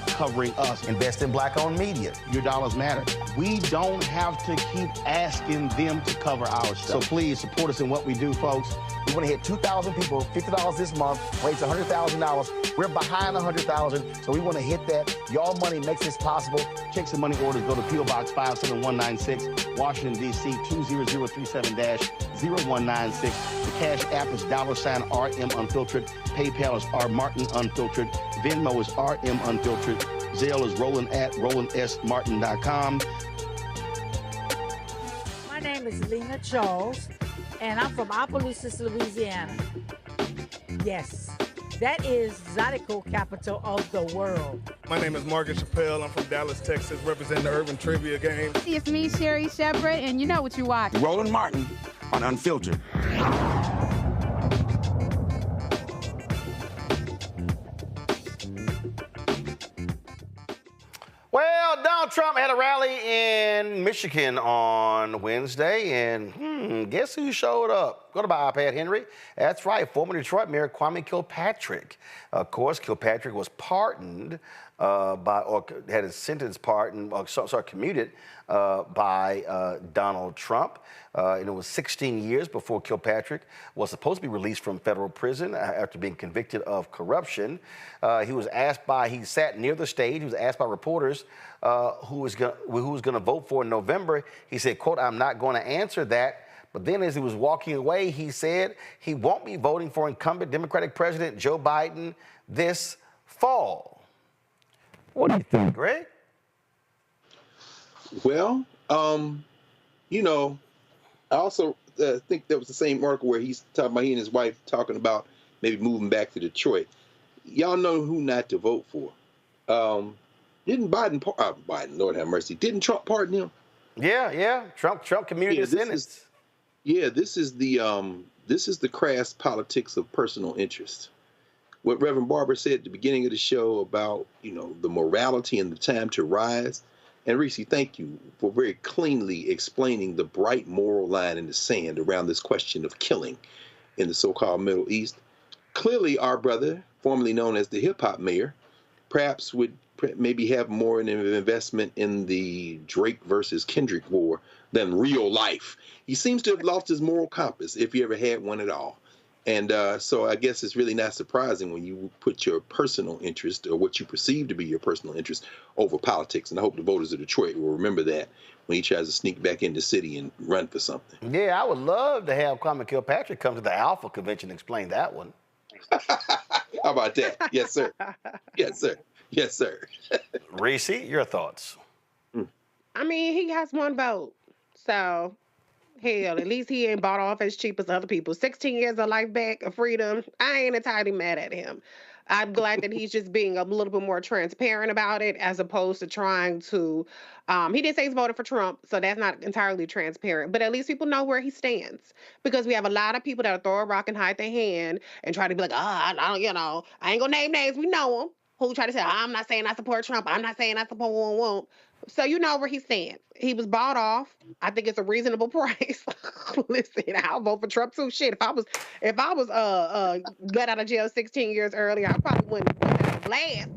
covering us. Invest in black-owned media. Your dollars matter. We don't have to keep asking them to cover our stuff. So please support us in what we do, folks. We want to hit 2,000 people, $50 this month, raise $100,000. We're behind 100,000, so we want to hit that. Y'all money makes this possible. Check some money orders. Go to P.O. Box 57196, Washington, D.C. 20037-0196. The Cash App is $RM Unfiltered. PayPal is R Martin Unfiltered. Venmo is RM Unfiltered. Zelle is Roland at RolandSMartin.com. My name is Lena Charles. and I'm from Opelousas, Louisiana. Yes, that is Zydeco capital of the world. My name is Morgan Chappelle. I'm from Dallas, Texas, representing the Urban Trivia Game. It's me, Sherry Shepherd, and you know what you watch. Roland Martin on Unfiltered. Well, Donald Trump had a rally in Michigan on Wednesday, and guess who showed up? Go to my iPad, Henry. That's right, former Detroit Mayor Kwame Kilpatrick. Of course, Kilpatrick was pardoned or had his sentence pardoned, commuted by Donald Trump. And it was 16 years before Kilpatrick was supposed to be released from federal prison after being convicted of corruption. He sat near the stage. He was asked by reporters who was going to vote for in November. He said, quote, "I'm not going to answer that." But then as he was walking away, he said he won't be voting for incumbent Democratic President Joe Biden this fall. What do you think, Greg? Well, you know, I also think that was the same article where he's talking about he and his wife talking about maybe moving back to Detroit. Y'all know who not to vote for. Didn't Biden, Lord have mercy, didn't Trump pardon him? Yeah. Trump commuted his sentence. This is the crass politics of personal interest. What Reverend Barber said at the beginning of the show about, you know, the morality and the time to rise. And Reese, thank you for very cleanly explaining the bright moral line in the sand around this question of killing in the so-called Middle East. Clearly, our brother, formerly known as the hip-hop mayor, perhaps would maybe have more of an investment in the Drake versus Kendrick war than real life. He seems to have lost his moral compass, if he ever had one at all. And so I guess it's really not surprising when you put your personal interest or what you perceive to be your personal interest over politics. And I hope the voters of Detroit will remember that when he tries to sneak back in the city and run for something. Yeah, I would love to have Kwame Kilpatrick come to the Alpha Convention and explain that one. How about that? Yes, sir. Yes, sir. Yes, sir. Reese, your thoughts? I mean, he has one vote. So, hell, at least he ain't bought off as cheap as other people. 16 years of life back, of freedom. I ain't entirely mad at him. I'm glad that he's just being a little bit more transparent about it as opposed to trying to, he did say he's voted for Trump, so that's not entirely transparent, but at least people know where he stands because we have a lot of people that throw a rock and hide their hand and try to be like, I ain't gonna name names, we know them, who try to say, I'm not saying I support Trump, I'm not saying I support won't. So you know where he stands. He was bought off. I think it's a reasonable price. Listen, I'll vote for Trump too. Shit, if I was let out of jail 16 years earlier, I probably wouldn't have blast.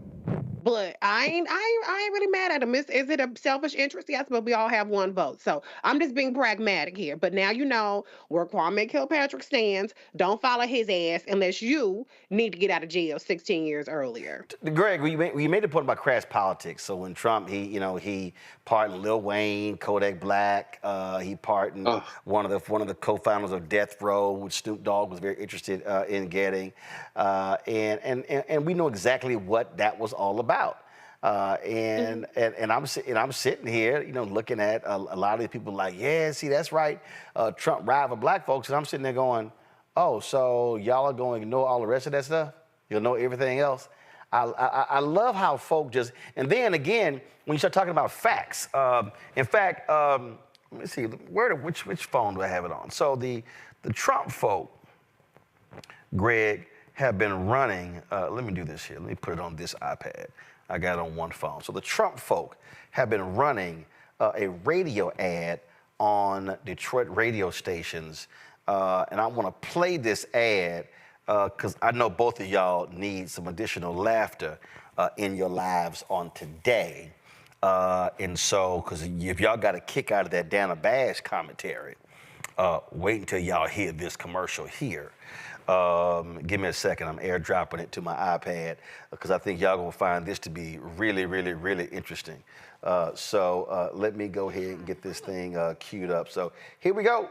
But I ain't really mad at him. Is it a selfish interest? Yes, but we all have one vote. So I'm just being pragmatic here. But now you know where Kwame Kilpatrick stands. Don't follow his ass unless you need to get out of jail 16 years earlier. Greg, you made the point about crass politics. So when Trump, he pardoned Lil Wayne, Kodak Black. He pardoned one of the co-founders of Death Row, which Snoop Dogg was very interested in getting. And we know exactly what that was all about. And I'm sitting here, looking at a lot of these people like, yeah, see, that's right. Trump ride for black folks. And I'm sitting there going, oh, so y'all are going to ignore all the rest of that stuff? You'll know everything else? I love how folk just, and then again, when you start talking about facts, in fact, let me see, which phone do I have it on? So the Trump folk, Greg, have been running, let me do this here. Let me put it on this iPad. I got it on one phone. So the Trump folk have been running a radio ad on Detroit radio stations. And I want to play this ad because I know both of y'all need some additional laughter in your lives on today. And so, because if y'all got a kick out of that Dana Bash commentary, wait until y'all hear this commercial here. Give me a second. I'm airdropping it to my iPad because I think y'all gonna find this to be really, really, really interesting. So let me go ahead and get this thing queued up. So here we go.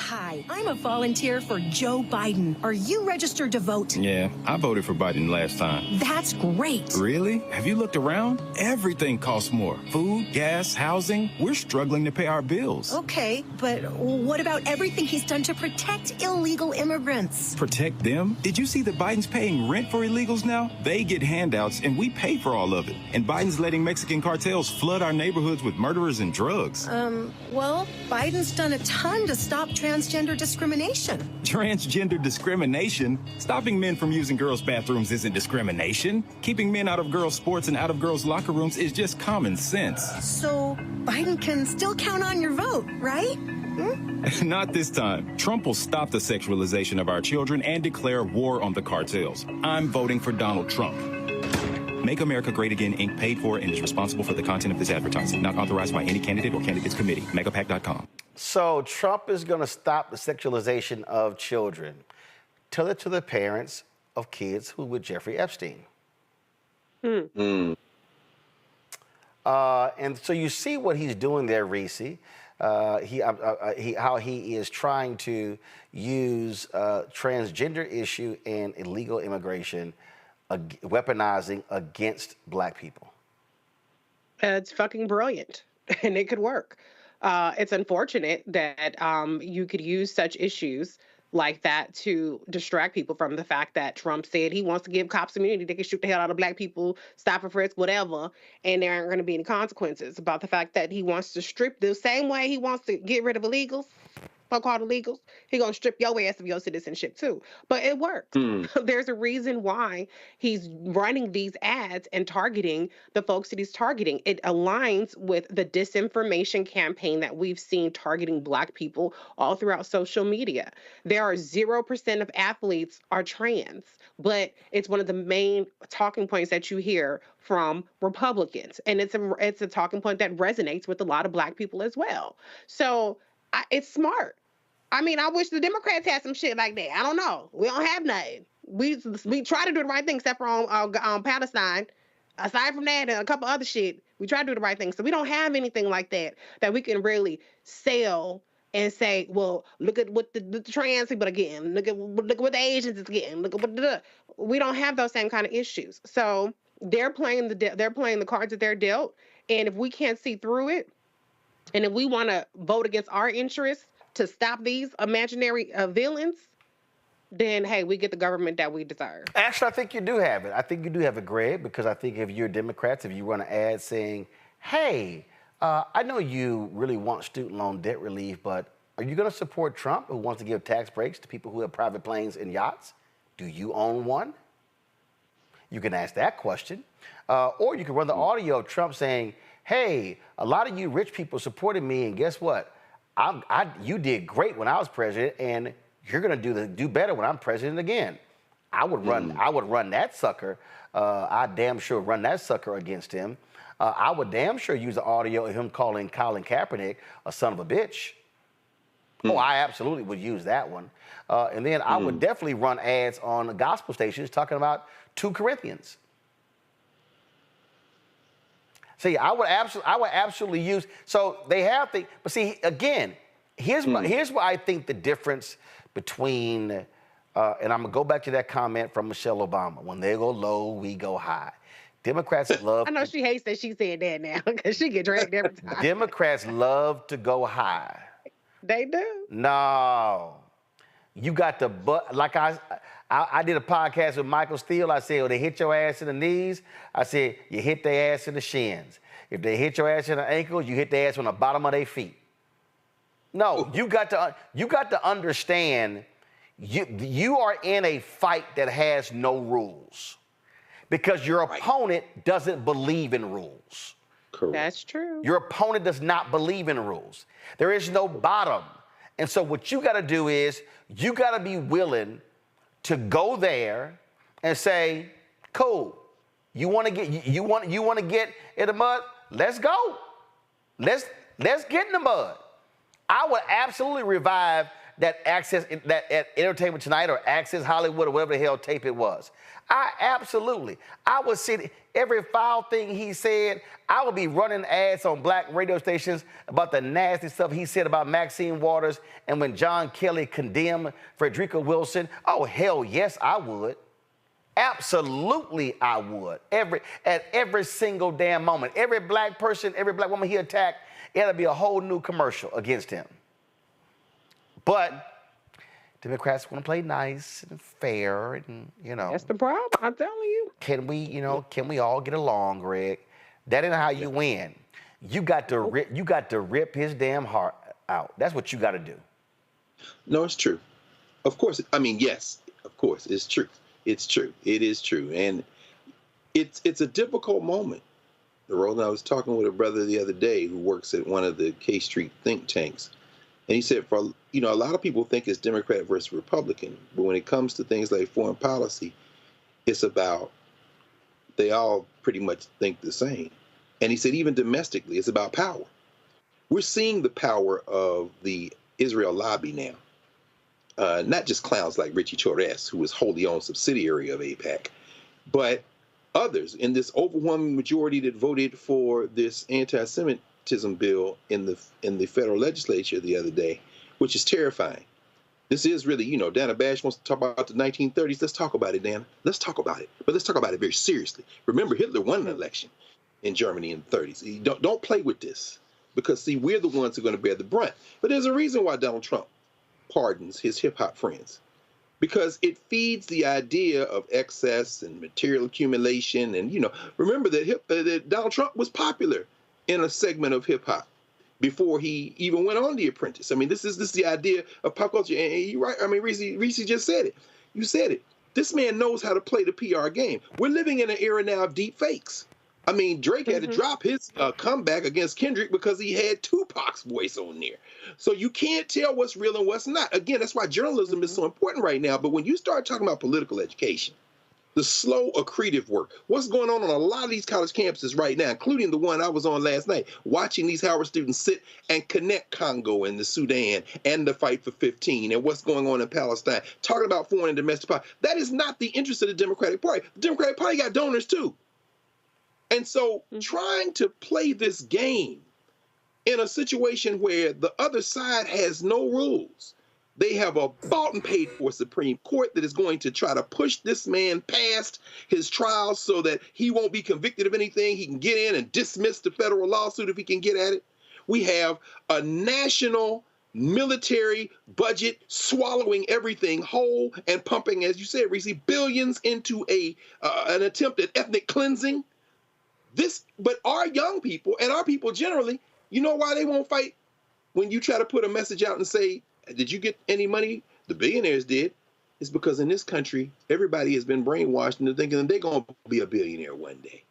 Hi, I'm a volunteer for Joe Biden. Are you registered to vote? Yeah, I voted for Biden last time. That's great. Really? Have you looked around? Everything costs more. Food, gas, housing. We're struggling to pay our bills. Okay, but what about everything he's done to protect illegal immigrants? Protect them? Did you see that Biden's paying rent for illegals now? They get handouts and we pay for all of it. And Biden's letting Mexican cartels flood our neighborhoods with murderers and drugs. Well, Biden's done a ton to stop transgender discrimination. Transgender discrimination? Stopping men from using girls' bathrooms isn't discrimination. Keeping men out of girls' sports and out of girls' locker rooms is just common sense. So Biden can still count on your vote, right? Not this time. Trump will stop the sexualization of our children and declare war on the cartels. I'm voting for Donald Trump. Make America Great Again, Inc. paid for and is responsible for the content of this advertising. Not authorized by any candidate or candidates committee. MegaPack.com. So Trump is going to stop the sexualization of children. Tell it to the parents of kids who were Jeffrey Epstein. And so you see what he's doing there, Reese. How he is trying to use transgender issue and illegal immigration, weaponizing against black people. It's fucking brilliant, and it could work. It's unfortunate that you could use such issues like that to distract people from the fact that Trump said he wants to give cops immunity. They can shoot the hell out of black people, stop and frisk, whatever, and there aren't going to be any consequences. About the fact that he wants to strip the same way he wants to get rid of illegals, so-called illegals, he gonna strip your ass of your citizenship too. But it works. There's a reason why he's running these ads and targeting the folks that he's targeting. It aligns with the disinformation campaign that we've seen targeting black people all throughout social media. There are 0% of athletes are trans, but it's one of the main talking points that you hear from Republicans. And it's a talking point that resonates with a lot of black people as well. So it's smart. I mean, I wish the Democrats had some shit like that. I don't know. We don't have nothing. We try to do the right thing, except for on Palestine. Aside from that and a couple other shit, we try to do the right thing. So we don't have anything like that we can really sell and say, well, look at what the trans people are getting. Look at what the Asians is getting. Look at what we don't have those same kind of issues. So they're playing the cards that they're dealt. And if we can't see through it, and if we want to vote against our interests to stop these imaginary villains, then, hey, we get the government that we deserve. Actually, I think you do have it. I think you do have it, Greg, because I think if you're Democrats, if you run an ad saying, hey, I know you really want student loan debt relief, but are you going to support Trump, who wants to give tax breaks to people who have private planes and yachts? Do you own one? You can ask that question. Or you can run the audio of Trump saying, hey, a lot of you rich people supported me, and guess what? You did great when I was president, and you're going to do better when I'm president again. I would run that sucker. I damn sure run that sucker against him. I would damn sure use the audio of him calling Colin Kaepernick a son of a bitch. Oh, I absolutely would use that one. And then I would definitely run ads on the gospel stations talking about 2 Corinthians. See, I would absolutely use. So they have the. But see, again, here's what I think the difference between. And I'm gonna go back to that comment from Michelle Obama. When they go low, we go high. Democrats love. I know she hates that she said that now because she get dragged every time. Democrats love to go high. They do. No, you got the butt. Like I did a podcast with Michael Steele. I said, well, they hit your ass in the knees. I said, you hit their ass in the shins. If they hit your ass in the ankles, you hit their ass on the bottom of their feet. No, you got to understand, you are in a fight that has no rules because your opponent doesn't believe in rules. Correct. That's true. Your opponent does not believe in rules. There is no bottom. And so what you got to do is you got to be willing to go there and say, cool, you want to get in the mud? Let's go. Let's get in the mud. I would absolutely revive that at Entertainment Tonight or Access Hollywood or whatever the hell tape it was. I would see every foul thing he said. I would be running ads on black radio stations about the nasty stuff he said about Maxine Waters and when John Kelly condemned Frederica Wilson. Oh, hell yes, I would. Absolutely, I would. At every single damn moment. Every black person, every black woman he attacked, it'll be a whole new commercial against him. But Democrats want to play nice and fair, and that's the problem. I'm telling you. Can we all get along, Greg? That ain't how you win. You got to rip his damn heart out. That's what you got to do. No, it's true. Of course. I mean, yes. Of course, it's true. It's true. It is true, and it's a difficult moment. Roland, I was talking with a brother the other day who works at one of the K Street think tanks. And he said, a lot of people think it's Democrat versus Republican, but when it comes to things like foreign policy, it's about, they all pretty much think the same. And he said, even domestically, it's about power. We're seeing the power of the Israel lobby now. Not just clowns like Richie Torres, who is wholly owned subsidiary of AIPAC, but others in this overwhelming majority that voted for this anti-Semitism bill in the federal legislature the other day, which is terrifying. This is really, Dana Bash wants to talk about the 1930s. Let's talk about it, Dana. Let's talk about it. But let's talk about it very seriously. Remember, Hitler won an election in Germany in the 30s. Don't play with this, because, see, we're the ones who are going to bear the brunt. But there's a reason why Donald Trump pardons his hip-hop friends, because it feeds the idea of excess and material accumulation. And, remember that Donald Trump was popular in a segment of hip-hop before he even went on The Apprentice. I mean, this is the idea of pop culture. And you're right. I mean, Reese just said it. You said it. This man knows how to play the PR game. We're living in an era now of deep fakes. I mean, Drake had to drop his comeback against Kendrick because he had Tupac's voice on there. So you can't tell what's real and what's not. Again, that's why journalism is so important right now. But when you start talking about political education, the slow accretive work, what's going on a lot of these college campuses right now, including the one I was on last night, watching these Howard students sit and connect Congo and the Sudan and the fight for 15 and what's going on in Palestine, talking about foreign and domestic policy. That is not the interest of the Democratic Party. The Democratic Party got donors too. And so trying to play this game in a situation where the other side has no rules, they have a bought and paid for Supreme Court that is going to try to push this man past his trial so that he won't be convicted of anything. He can get in and dismiss the federal lawsuit if he can get at it. We have a national military budget swallowing everything whole and pumping, as you said, Reese, billions into an attempt at ethnic cleansing. But our young people and our people generally, you know why they won't fight? When you try to put a message out and say, did you get any money? The billionaires did. It's because in this country, everybody has been brainwashed into thinking that they're going to be a billionaire one day.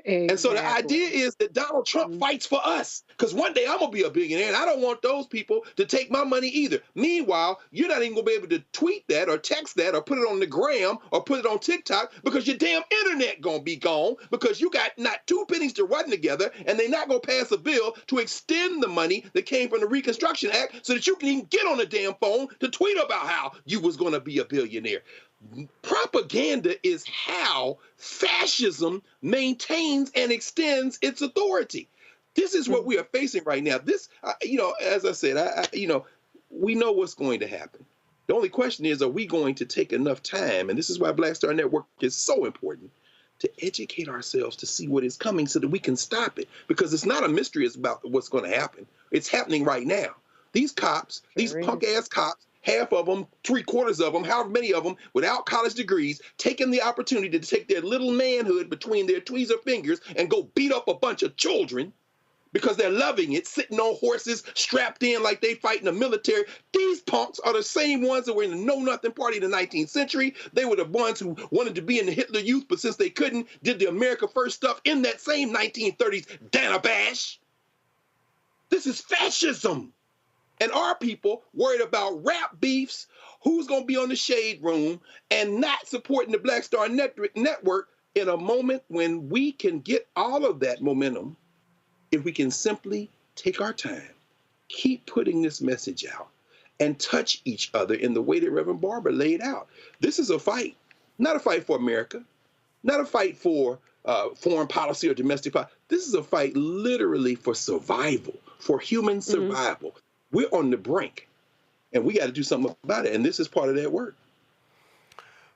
Exactly. And so the idea is that Donald Trump fights for us, because one day I'm going to be a billionaire, and I don't want those people to take my money either. Meanwhile, you're not even going to be able to tweet that or text that or put it on the gram or put it on TikTok, because your damn internet going to be gone, because you got not two pennies to run together, and they're not going to pass a bill to extend the money that came from the Reconstruction Act so that you can even get on the damn phone to tweet about how you was going to be a billionaire. Propaganda is how fascism maintains and extends its authority. This is what we are facing right now. This, as I said, we know what's going to happen. The only question is, are we going to take enough time? And this is why Black Star Network is so important, to educate ourselves to see what is coming so that we can stop it. Because it's not a mystery about what's going to happen. It's happening right now. These cops, these punk-ass cops, half of them, 3/4 of them, however many of them, without college degrees, taking the opportunity to take their little manhood between their tweezer fingers and go beat up a bunch of children because they're loving it, sitting on horses, strapped in like they fighting the military. These punks are the same ones that were in the Know-Nothing Party in the 19th century. They were the ones who wanted to be in the Hitler Youth, but since they couldn't, did the America First stuff in that same 1930s Dana Bash. This is fascism. And our people worried about rap beefs, who's going to be on the Shade Room, and not supporting the Black Star Network in a moment when we can get all of that momentum if we can simply take our time, keep putting this message out, and touch each other in the way that Reverend Barber laid out. This is a fight, not a fight for America, not a fight for foreign policy or domestic policy. This is a fight literally for survival, for human survival. We're on the brink, and we got to do something about it, and this is part of that work.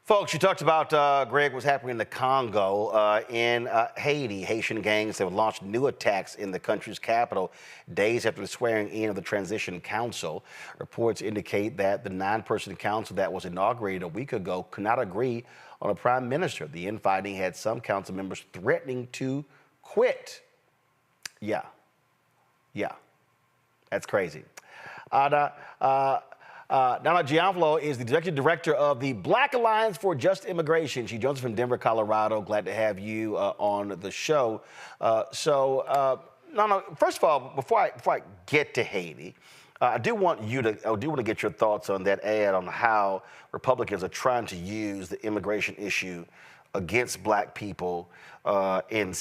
Folks, you talked about, Greg, what's happening in the Congo. In Haiti, Haitian gangs have launched new attacks in the country's capital days after the swearing in of the Transition Council. Reports indicate that the 9-person council that was inaugurated a week ago could not agree on a prime minister. The infighting had some council members threatening to quit. Yeah, that's crazy. Donna Gianfalo is the executive director of the Black Alliance for Just Immigration. She joins us from Denver, Colorado. Glad to have you on the show. Nana, first of all, before I get to Haiti, I do want to get your thoughts on that ad on how Republicans are trying to use the immigration issue against Black people in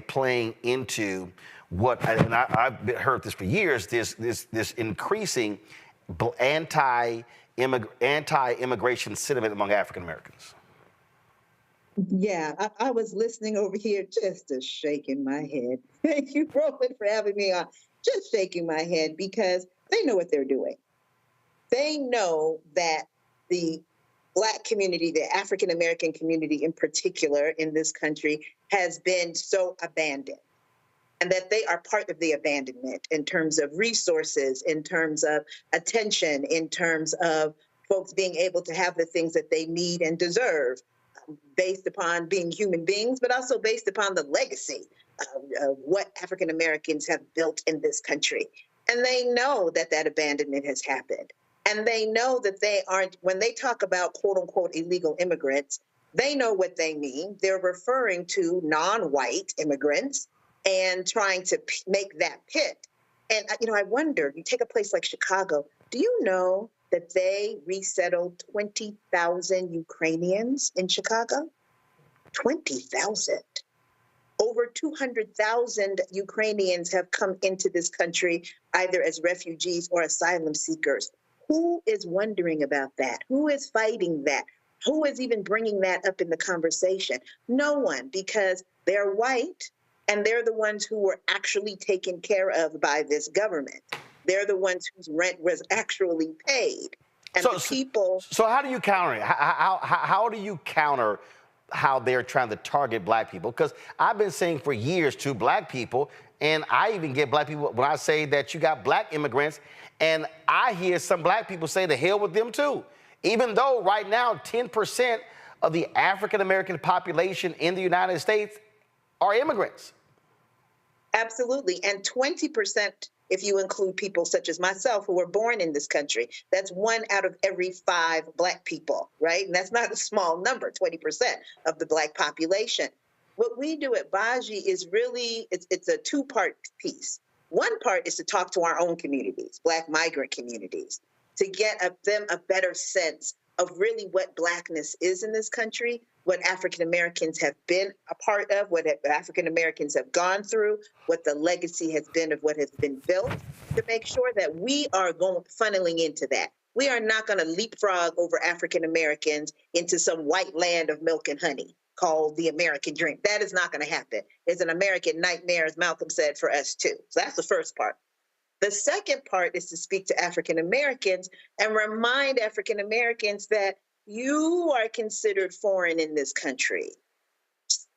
playing into what, and I've heard this for years, this increasing anti-immigration sentiment among African Americans. Yeah, I was listening over here just shaking my head. Thank you, Roland, for having me on. Just shaking my head because they know what they're doing. They know that the Black community, the African American community in particular in this country, has been so abandoned. And that they are part of the abandonment in terms of resources, in terms of attention, in terms of folks being able to have the things that they need and deserve based upon being human beings, but also based upon the legacy of what African Americans have built in this country. And they know that that abandonment has happened. And they know that they aren't, when they talk about quote unquote illegal immigrants, they know what they mean. They're referring to non-white immigrants and trying to make that pit. And, I wonder, you take a place like Chicago, do you know that they resettled 20,000 Ukrainians in Chicago? 20,000. Over 200,000 Ukrainians have come into this country, either as refugees or asylum seekers. Who is wondering about that? Who is fighting that? Who is even bringing that up in the conversation? No one, because they're white. And they're the ones who were actually taken care of by this government. They're the ones whose rent was actually paid. And the people. So how do you counter it? How do you counter how they're trying to target Black people? Because I've been saying for years to Black people, and I even get Black people when I say that you got Black immigrants, and I hear some Black people say to hell with them too. Even though right now 10% of the African American population in the United States are immigrants. Absolutely. And 20%, if you include people such as myself who were born in this country, that's 1 out of every 5 Black people, right? And that's not a small number, 20% of the Black population. What we do at Baji is really, it's a 2-part piece. One part is to talk to our own communities, Black migrant communities, to get them a better sense of really what Blackness is in this country, what African Americans have been a part of, what African Americans have gone through, what the legacy has been of what has been built, to make sure that we are funneling into that. We are not going to leapfrog over African Americans into some white land of milk and honey called the American dream. That is not going to happen. It's an American nightmare, as Malcolm said, for us too. So that's the first part. The second part is to speak to African Americans and remind African Americans that you are considered foreign in this country.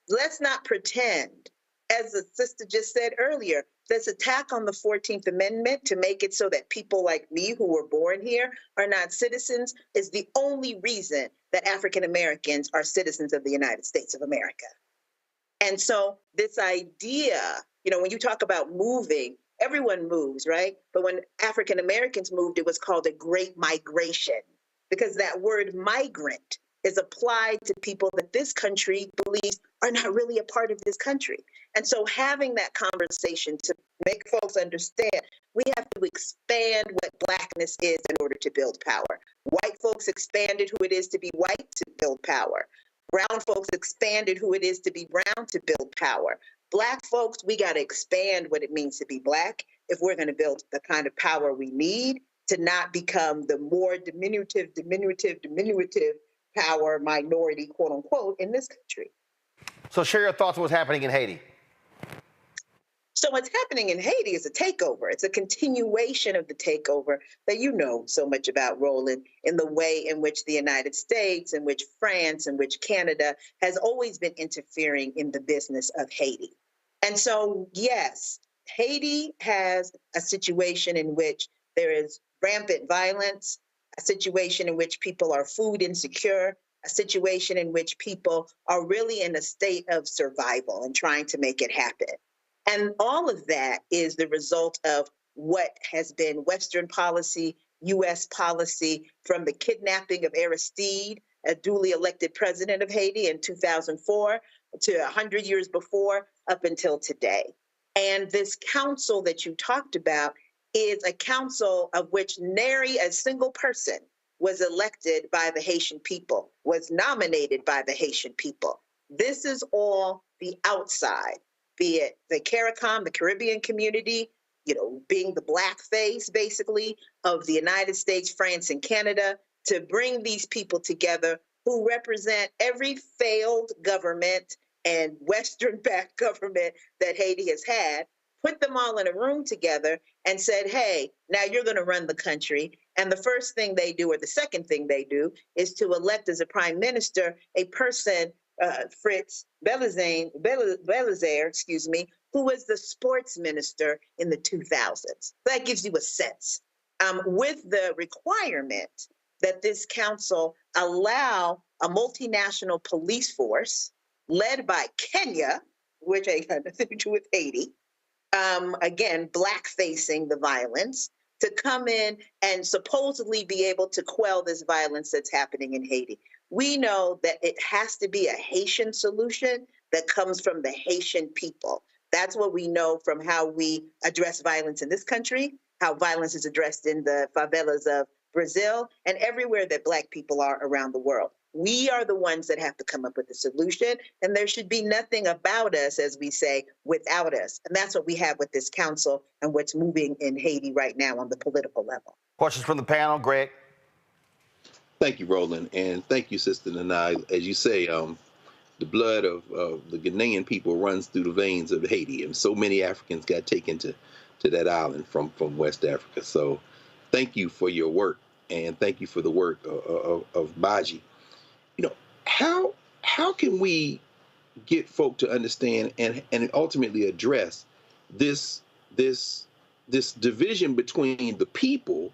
Let's not pretend, as the sister just said earlier, this attack on the 14th Amendment to make it so that people like me who were born here are not citizens is the only reason that African Americans are citizens of the United States of America. And so this idea, when you talk about moving, everyone moves, right? But when African Americans moved, it was called a great migration, because that word migrant is applied to people that this country believes are not really a part of this country. And so having that conversation to make folks understand, we have to expand what Blackness is in order to build power. White folks expanded who it is to be white to build power. Brown folks expanded who it is to be brown to build power. Black folks, we got to expand what it means to be Black if we're going to build the kind of power we need to not become the more diminutive power minority, quote unquote, in this country. So share your thoughts on what's happening in Haiti. So what's happening in Haiti is a takeover. It's a continuation of the takeover that you know so much about, Roland, in the way in which the United States, in which France, in which Canada has always been interfering in the business of Haiti. And so, yes, Haiti has a situation in which there is rampant violence, a situation in which people are food insecure, a situation in which people are really in a state of survival and trying to make it happen. And all of that is the result of what has been Western policy, U.S. policy, from the kidnapping of Aristide, a duly elected president of Haiti in 2004, to 100 years before, up until today. And this council that you talked about is a council of which nary a single person was elected by the Haitian people, was nominated by the Haitian people. This is all the outside, be it the CARICOM, the Caribbean community, being the black face, basically, of the United States, France, and Canada, to bring these people together who represent every failed government and Western-backed government that Haiti has had, put them all in a room together and said, hey, now you're going to run the country. And the first thing they do, or the second thing they do, is to elect as a prime minister a person, Fritz Belizaire, who was the sports minister in the 2000s. That gives you a sense. With the requirement that this council allow a multinational police force led by Kenya, which ain't got nothing to do with Haiti, again, black-facing the violence, to come in and supposedly be able to quell this violence that's happening in Haiti. We know that it has to be a Haitian solution that comes from the Haitian people. That's what we know from how we address violence in this country, how violence is addressed in the favelas of Brazil, and everywhere that Black people are around the world. We are the ones that have to come up with a solution, and there should be nothing about us, as we say, without us. And that's what we have with this council and what's moving in Haiti right now on the political level. Questions from the panel, Greg? Thank you, Roland, and thank you, Sister Nanai. As you say, the blood of the Ghanaian people runs through the veins of Haiti, and so many Africans got taken to that island from West Africa. So thank you for your work, and thank you for the work of Baji. How can we get folk to understand and ultimately address this division between the people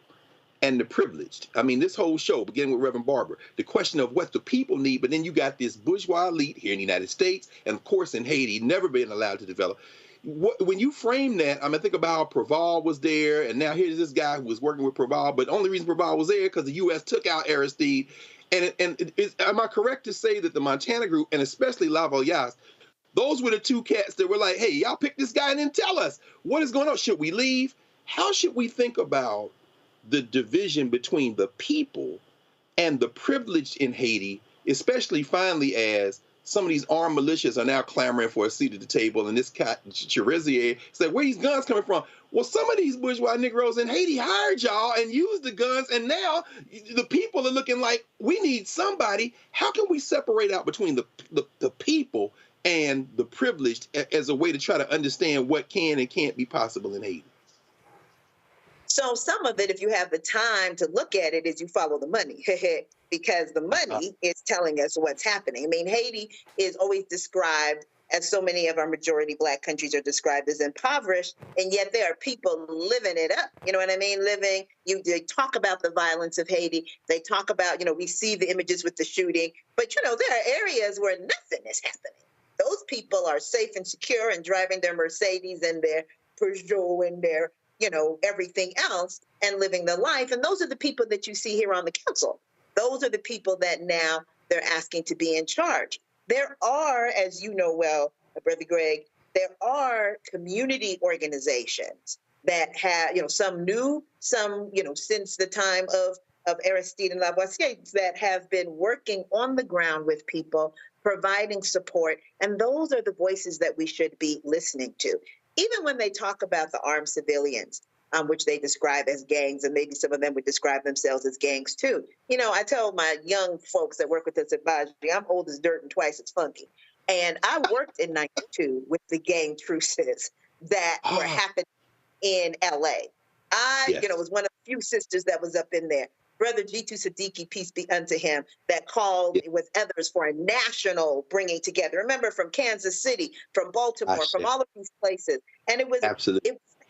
and the privileged? I mean, this whole show, beginning with Reverend Barber, the question of what the people need, but then you got this bourgeois elite here in the United States, and of course in Haiti, never been allowed to develop. When you frame that, I think about how Preval was there, and now here's this guy who was working with Preval, but the only reason Preval was there because the U.S. took out Aristide. And am I correct to say that the Montana group, and especially Lavoyas, those were the two cats that were like, hey, y'all pick this guy and then tell us what is going on. Should we leave? How should we think about the division between the people and the privileged in Haiti, especially finally as some of these armed militias are now clamoring for a seat at the table, and this cat, Cherizier, said, where these guns coming from? Well, some of these bourgeois Negroes in Haiti hired y'all and used the guns, and now the people are looking like, we need somebody. How can we separate out between the people and the privileged as a way to try to understand what can and can't be possible in Haiti? So some of it, if you have the time to look at it, is you follow the money, because the money is telling us what's happening. I mean, Haiti is always described, as so many of our majority Black countries are described, as impoverished, and yet there are people living it up. You know what I mean? They talk about the violence of Haiti. They talk about, we see the images with the shooting, but, there are areas where nothing is happening. Those people are safe and secure and driving their Mercedes and their Peugeot and their everything else and living their life. And those are the people that you see here on the council. Those are the people that now they're asking to be in charge. There are, as you know well, Brother Greg, there are community organizations that have, some new, some, since the time of Aristide and Lavoisier, that have been working on the ground with people, providing support. And those are the voices that we should be listening to. Even when they talk about the armed civilians, which they describe as gangs, and maybe some of them would describe themselves as gangs too. You know, I tell my young folks that work with us at Baji, I'm old as dirt and twice as funky. And I worked in 92 with the gang truces that were happening in LA. You know, was one of the few sisters that was up in there. Brother Jitu Siddiqui, peace be unto him, that called with others for a national bringing together. Remember, from Kansas City, from Baltimore, from all of these places. And it was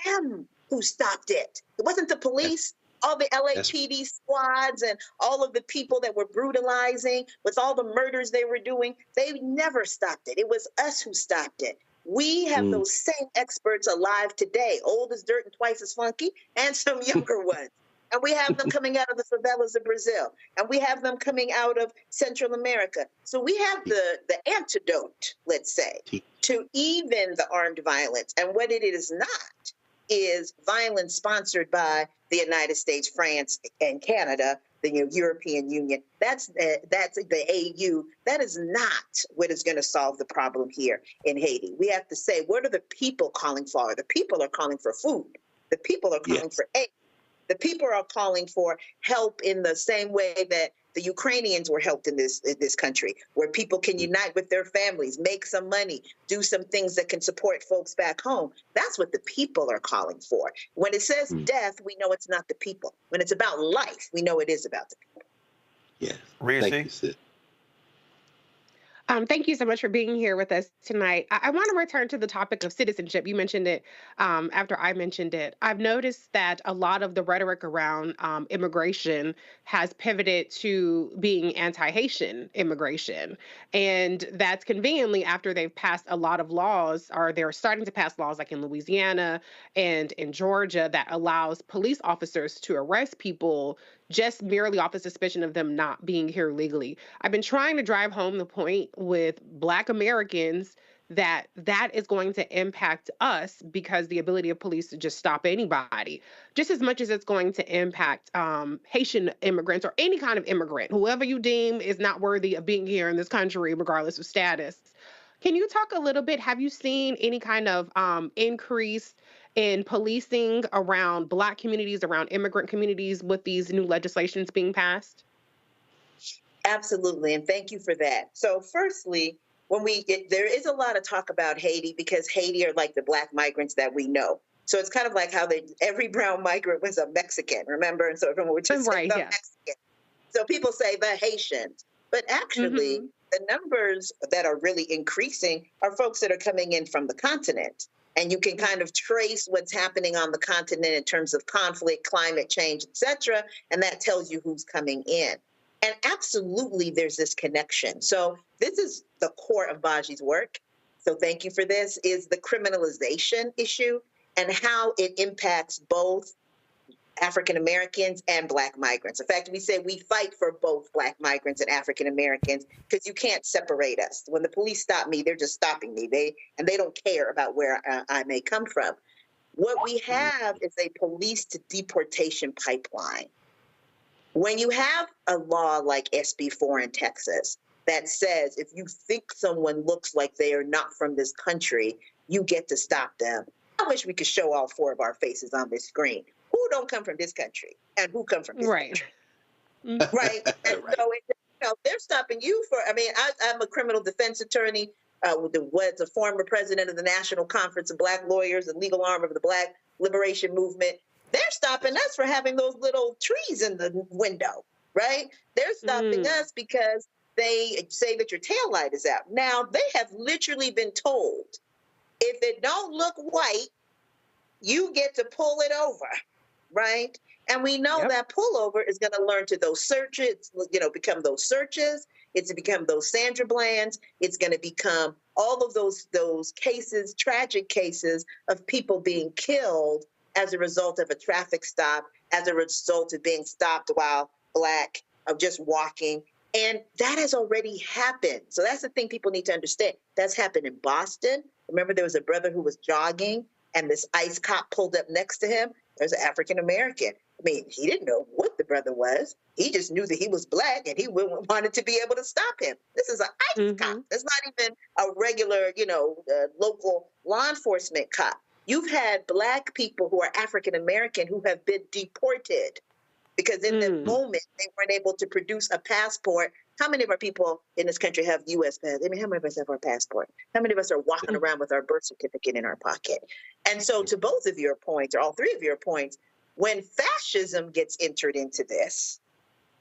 them who stopped it. It wasn't the police. All the LAPD squads and all of the people that were brutalizing with all the murders they were doing, they never stopped it. It was us who stopped it. We have those same experts alive today, old as dirt and twice as funky, and some younger ones. And we have them coming out of the favelas of Brazil, and we have them coming out of Central America. So we have the antidote, let's say, to even the armed violence. And what it is not is violence sponsored by the United States, France, and Canada, the European Union. That's the AU. That is not what is going to solve the problem here in Haiti. We have to say, what are the people calling for? The people are calling for food. The people are calling for aid. The people are calling for help in the same way that the Ukrainians were helped in this country, where people can unite with their families, make some money, do some things that can support folks back home. That's what the people are calling for. When it says death, we know it's not the people. When it's about life, we know it is about the people. Yes. Thank you, Sid. Thank you so much for being here with us tonight. I want to return to the topic of citizenship. You mentioned it after I mentioned it. I've noticed that a lot of the rhetoric around immigration has pivoted to being anti-Haitian immigration. And that's conveniently after they've passed a lot of laws, or they're starting to pass laws like in Louisiana and in Georgia that allows police officers to arrest people just merely off the suspicion of them not being here legally. I've been trying to drive home the point with Black Americans that is going to impact us, because the ability of police to just stop anybody, just as much as it's going to impact Haitian immigrants or any kind of immigrant, whoever you deem is not worthy of being here in this country, regardless of status. Can you talk a little bit? Have you seen any kind of increase in policing around Black communities, around immigrant communities with these new legislations being passed? Absolutely, and thank you for that. So firstly, there is a lot of talk about Haiti because Haiti are like the Black migrants that we know. So it's kind of like how every brown migrant was a Mexican, remember? And so everyone would just say the Mexican. So people say the Haitians, but actually the numbers that are really increasing are folks that are coming in from the continent. And you can kind of trace what's happening on the continent in terms of conflict, climate change, et cetera, and that tells you who's coming in. And absolutely, there's this connection. So this is the core of Baji's work. So thank you for this, is the criminalization issue and how it impacts both African Americans and Black migrants. In fact, we say we fight for both Black migrants and African Americans because you can't separate us. When the police stop me, they're just stopping me. They don't care about where I may come from. What we have is a police to deportation pipeline. When you have a law like SB 4 in Texas that says if you think someone looks like they are not from this country, you get to stop them. I wish we could show all four of our faces on this screen. Who don't come from this country and who come from this country? Right. And so they're stopping you for, I'm a criminal defense attorney, was a former president of the National Conference of Black Lawyers, the legal arm of the Black Liberation Movement. They're stopping us for having those little trees in the window, right? They're stopping us because they say that your taillight is out. Now, they have literally been told, if it don't look white, you get to pull it over, right? And we know that pullover is going to learn to those searches, become those searches. It's to become those Sandra Blands. It's going to become all of those cases, tragic cases of people being killed as a result of a traffic stop, as a result of being stopped while Black, of just walking. And that has already happened. So that's the thing people need to understand. That's happened in Boston. Remember, there was a brother who was jogging and this ICE cop pulled up next to him. There's an African American. He didn't know what the brother was. He just knew that he was Black and he wanted to be able to stop him. This is an ICE cop. It's not even a regular, local law enforcement cop. You've had Black people who are African American who have been deported because in the moment they weren't able to produce a passport. How many of our people in this country have U.S. passports? I mean, how many of us have our passport? How many of us are walking around with our birth certificate in our pocket? And so to both of your points, or all three of your points, when fascism gets entered into this,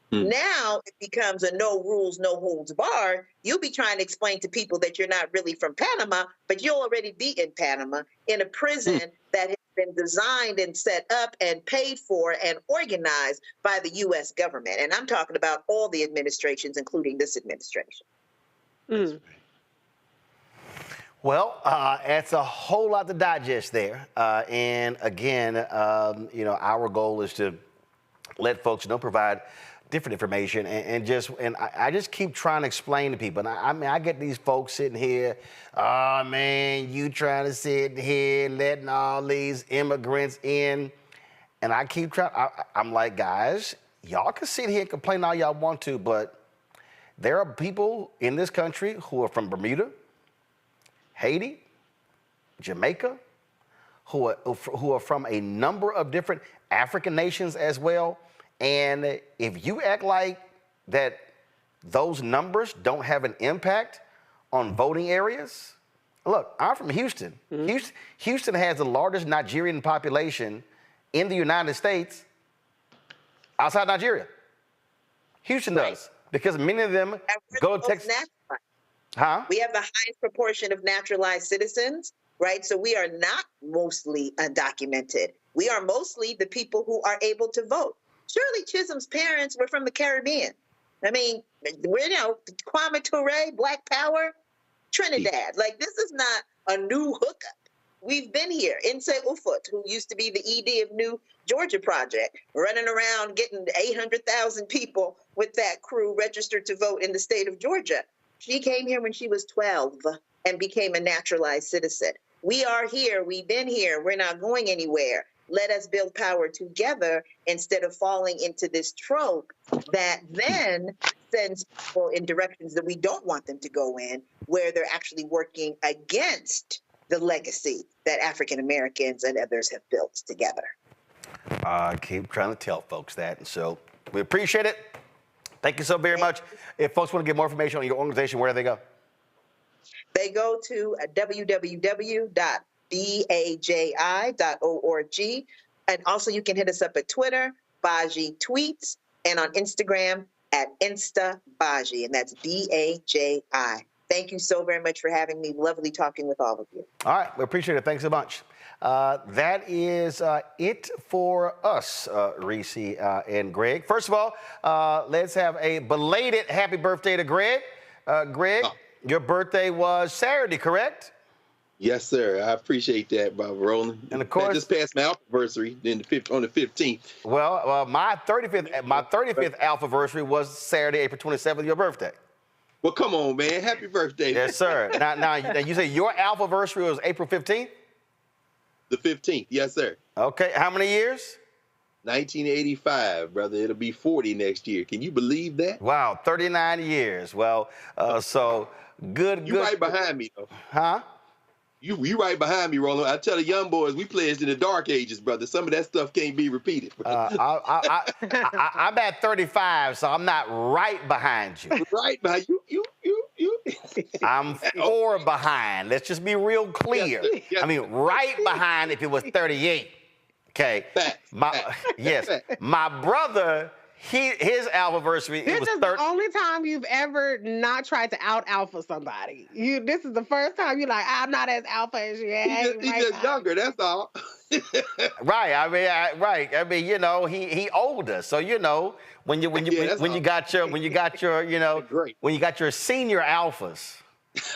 now it becomes a no rules, no holds barred. You'll be trying to explain to people that you're not really from Panama, but you'll already be in Panama in a prison that has been designed and set up and paid for and organized by the U.S. government. And I'm talking about all the administrations, including this administration. Well, it's a whole lot to digest there. And again, you know, our goal is to let folks know, provide different information, and I just keep trying to explain to people. And I mean, I get these folks sitting here, oh man, you trying to sit here letting all these immigrants in, and I keep trying. I'm like, guys, y'all can sit here and complain all y'all want to, but there are people in this country who are from Bermuda, Haiti, Jamaica, who are from a number of different African nations as well. And if you act like that those numbers don't have an impact on voting areas, look, I'm from Houston. Houston has the largest Nigerian population in the United States outside Nigeria. Houston does, because many of them go to Texas. We have the highest proportion of naturalized citizens, right? So we are not mostly undocumented. We are mostly the people who are able to vote. Shirley Chisholm's parents were from the Caribbean. I mean, you know, Kwame Ture, Black Power, Trinidad. Like, this is not a new hookup. We've been here. Inse Ufot, who used to be the ED of New Georgia Project, running around getting 800,000 people with that crew registered to vote in the state of Georgia. She came here when she was 12 and became a naturalized citizen. We are here. We've been here. We're not going anywhere. Let us build power together instead of falling into this trope that then sends people in directions that we don't want them to go in, where they're actually working against the legacy that African Americans and others have built together. I keep trying to tell folks that, and so we appreciate it. Thank you so very much. If folks want to get more information on your organization, where do they go? They go to www.baji.org. And also you can hit us up at Twitter, Baji Tweets, and on Instagram at InstaBaji, and that's BAJI. Thank you so very much for having me. Lovely talking with all of you. All right, we appreciate it. Thanks so much. That is it for us, Reese and Greg. First of all, let's have a belated happy birthday to Greg. Greg, your birthday was Saturday, correct? Yes, sir. I appreciate that, Bob Roland. And of course, I just passed my anniversary on the 15th. Well, my 35th alphaversary was Saturday, April 27th, your birthday. Well, come on, man. Happy birthday. Yes, sir. now you say your alphaversary was April 15th? The 15th, yes, sir. Okay, how many years? 1985, brother. It'll be 40 next year. Can you believe that? Wow, 39 years. Well, so good. You right behind me, though. Huh? You right behind me, Roland. I tell the young boys, we pledged in the dark ages, brother. Some of that stuff can't be repeated. I'm at 35, so I'm not right behind you. Right behind you. I'm 4 behind. Let's just be real clear. Yes. I mean, right behind if it was 38. Okay. Yes. My brother, his alphaversary, This it was is the only time you've ever not tried to out alpha somebody. This is the first time you're like, I'm not as alpha as you. He's just younger, that's all. Right. I mean, you know, he older. So, you know, when you got your senior alphas.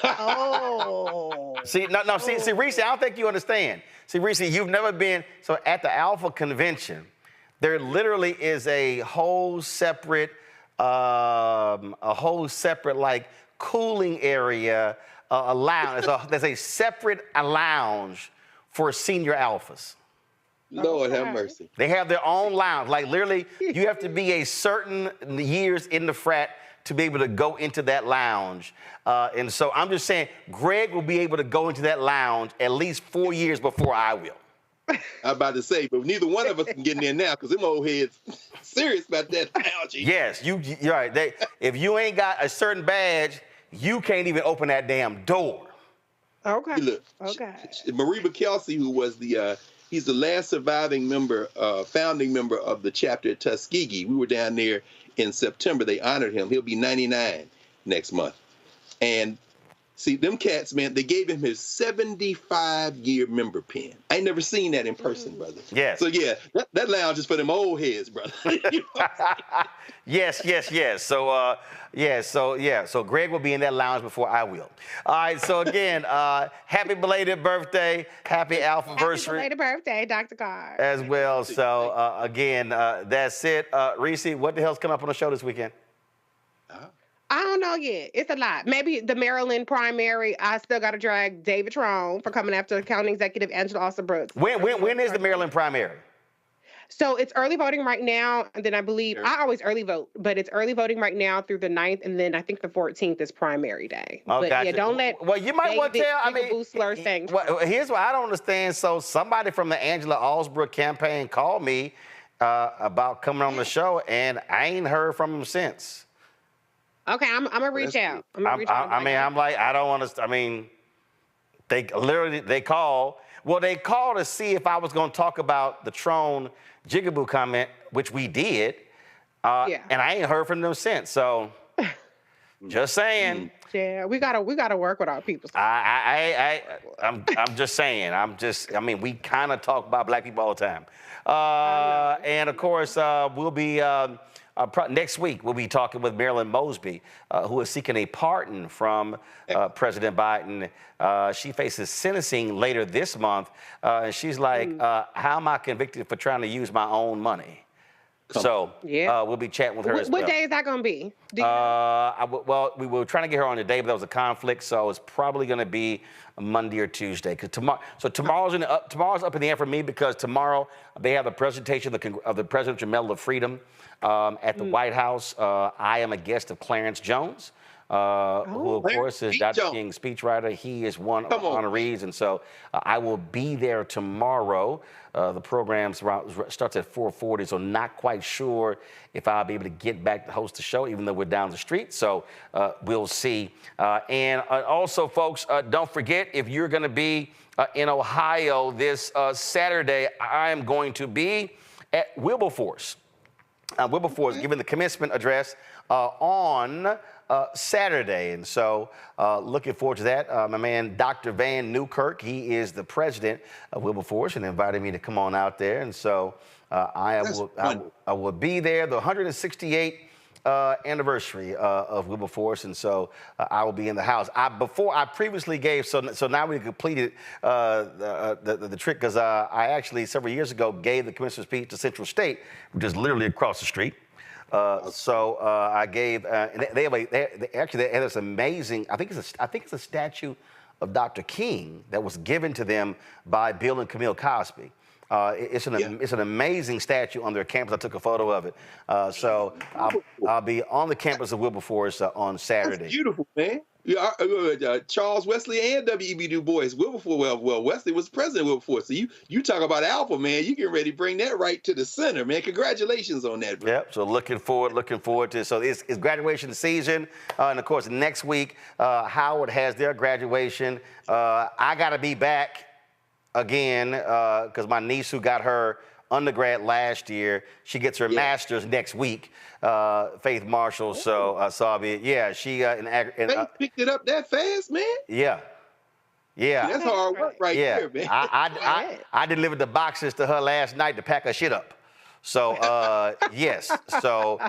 Oh. See, Reese, I don't think you understand. See, Reese, you've never been, so at the Alpha Convention, there literally is a whole separate like cooling area, a lounge. There's a separate lounge for senior alphas. Lord have mercy. They have their own lounge. Like literally, you have to be a certain years in the frat to be able to go into that lounge. And so I'm just saying, Greg will be able to go into that lounge at least 4 years before I will. I'm about to say, but neither one of us can get in there now because them old heads serious about that lounge. Yes, you're right. If you ain't got a certain badge, you can't even open that damn door. Okay. Look, Mariba Kelsey, who was he's the last surviving member, founding member of the chapter at Tuskegee. We were down there in September. They honored him. He'll be 99 next month. And see, them cats, man, they gave him his 75-year member pin. I ain't never seen that in person, brother. Yes. So, yeah, that lounge is for them old heads, brother. You know Yes. So Greg will be in that lounge before I will. All right, so again, happy belated birthday. Happy Alphaversary. Happy belated birthday, Dr. Carr. As well. So, again, that's it. Reese, what the hell's coming up on the show this weekend? I don't know yet. It's a lot. Maybe the Maryland primary. I still got to drag David Trone for coming after County Executive Angela Austin Brooks. When is the Maryland primary? So it's early voting right now, and then I believe I always early vote, but it's early voting right now through the 9th, and then I think the 14th is primary day. Oh, but gotcha. yeah, don't let you might want to tell. I mean, here's what I don't understand. So somebody from the Angela Alsbrook campaign called me about coming on the show, and I ain't heard from him since. Okay, I'm gonna reach out. I don't want to. I mean, they called. Well, they called to see if I was going to talk about the Trone Jigaboo comment, which we did. And I ain't heard from them since. So, just saying. Yeah, we gotta work with our people. I'm just saying. We kind of talk about black people all the time. And of course, we'll be. Next week, we'll be talking with Marilyn Mosby, who is seeking a pardon from President Biden. She faces sentencing later this month, and she's like, how am I convicted for trying to use my own money? We'll be chatting with her as well. What day is that going to be? Well, we were trying to get her on today, but there was a conflict, so it's probably going to be Monday or Tuesday. Tomorrow's up in the air for me because tomorrow they have the presentation of the Presidential Medal of Freedom at the White House. I am a guest of Clarence Jones, who, of course, is Dr. King's speechwriter. He is one of the honorees, and so I will be there tomorrow. The program starts at 4:40, so not quite sure if I'll be able to get back to host the show, even though we're down the street. So we'll see. And also, folks, don't forget, if you're going to be in Ohio this Saturday, I am going to be at Wilberforce. Wilberforce giving the commencement address on Saturday. And so looking forward to that. My man, Dr. Van Newkirk, he is the president of Wilberforce and invited me to come on out there. And so I will be there, the 168th anniversary of Wilberforce. And so I will be in the house. I previously gave, so now we completed the trick because I actually several years ago gave the commencement speech to Central State, which is literally across the street. I gave, and they have this amazing, I think it's a statue of Dr. King that was given to them by Bill and Camille Cosby. It's an amazing statue on their campus. I took a photo of it. I'll be on the campus of Wilberforce on Saturday. That's beautiful, man. Charles Wesley and W.E.B. Du Bois, Wilberforce. Well, Wesley was president of Wilberforce. So you talk about Alpha, man. You getting ready to bring that right to the center, man. Congratulations on that, bro. Yep. So looking forward to. So it's graduation season, and of course next week Howard has their graduation. I got to be back again because my niece who got her undergrad last year, she gets her master's next week. Faith Marshall, so I'll be, she Faith picked it up that fast, man. Yeah. That's hard work right there, man. I delivered the boxes to her last night to pack her shit up. So, yes. So,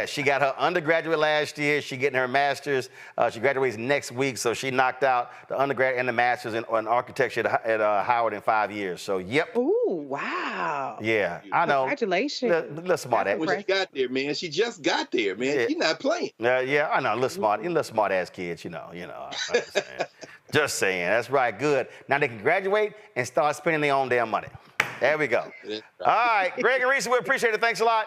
she got her undergraduate last year. She getting her master's. She graduates next week. So she knocked out the undergrad and the master's in architecture at Howard in 5 years. So, yep. Ooh, wow. Yeah, I know. Congratulations. Little smart ass. When she got there, man. She just got there, man. Yeah. She's not playing. Yeah, I know. Little smart ass kids, you know. Just saying. That's right. Good. Now they can graduate and start spending their own damn money. There we go. All right, Greg and Reese, we appreciate it. Thanks a lot.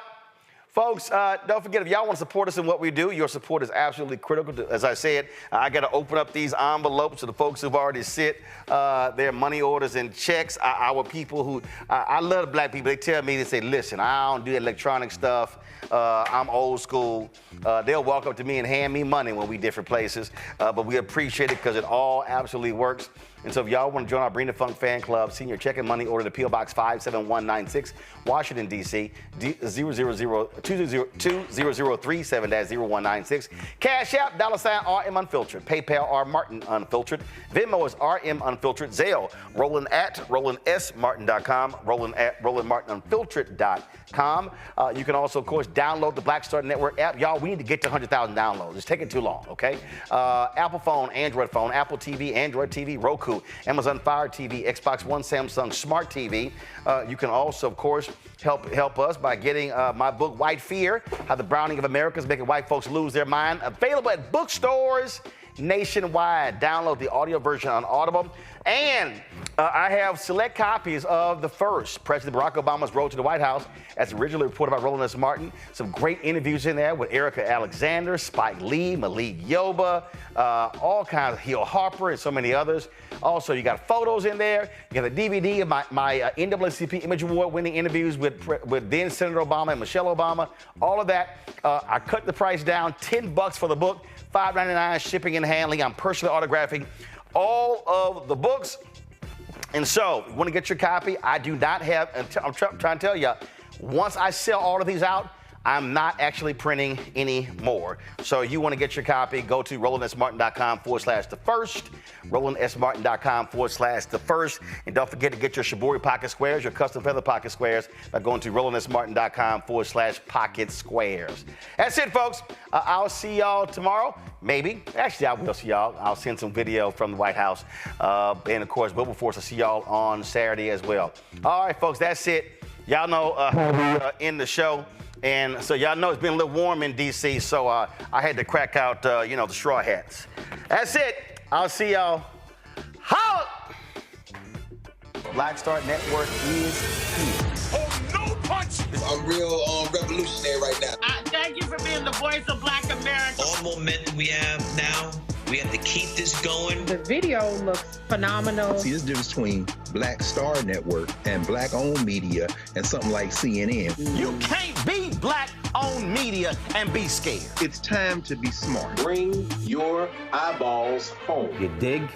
Folks, don't forget, if y'all want to support us in what we do, your support is absolutely critical. As I said, I got to open up these envelopes to the folks who've already sent their money orders and checks. Our people who, I love black people. They tell me, they say, listen, I don't do electronic stuff. I'm old school. They'll walk up to me and hand me money when we different places. But we appreciate it because it all absolutely works. And so if y'all want to join our Bring the Funk fan club, send your check and money order to P.O. Box 57196, Washington, D.C., 20037-0196. Cash App, $RM Unfiltered. PayPal, R Martin Unfiltered. Venmo is RM Unfiltered. Zelle, Roland at RolandSMartin.com, Roland at RolandMartinUnfiltered.com. You can also, of course, download the Black Star Network app. Y'all, we need to get to 100,000 downloads. It's taking too long, okay? Apple phone, Android phone, Apple TV, Android TV, Roku, Amazon Fire TV, Xbox One, Samsung Smart TV. You can also, of course, help us by getting my book, White Fear, How the Browning of America is Making White Folks Lose Their Mind. Available at bookstores nationwide. Download the audio version on Audible. And I have select copies of The First, President Barack Obama's Road to the White House, as originally reported by Roland S. Martin. Some great interviews in there with Erica Alexander, Spike Lee, Malik Yoba, all kinds of Hill Harper, and so many others. Also, you got photos in there. You got a DVD of my NAACP Image Award winning interviews with then Senator Obama and Michelle Obama. All of that. I cut the price down, $10 for the book, $5.99 shipping and handling. I'm personally autographing all of the books. And so, you want to get your copy? I do not have, I'm trying to tell you, once I sell all of these out, I'm not actually printing any more. So you want to get your copy, go to RolandSMartin.com/thefirst, RolandSMartin.com/thefirst. And don't forget to get your Shibori pocket squares, your custom feather pocket squares, by going to RolandSMartin.com/pocket squares. That's it, folks. I'll see y'all tomorrow. Maybe. Actually, I will see y'all. I'll send some video from the White House. And of course, Wilberforce, I'll see y'all on Saturday as well. All right, folks, that's it. Y'all know how we end the show. And so y'all know it's been a little warm in D.C., so I had to crack out, the straw hats. That's it. I'll see y'all. Holla! Black Star Network is here. Oh, no punch! I'm real revolutionary right now. Thank you for being the voice of Black America. All momentum we have now, we have to keep this going. The video looks phenomenal. See, there's a difference between Black Star Network and black-owned media and something like CNN. You can't be black-owned media and be scared. It's time to be smart. Bring your eyeballs home. You dig?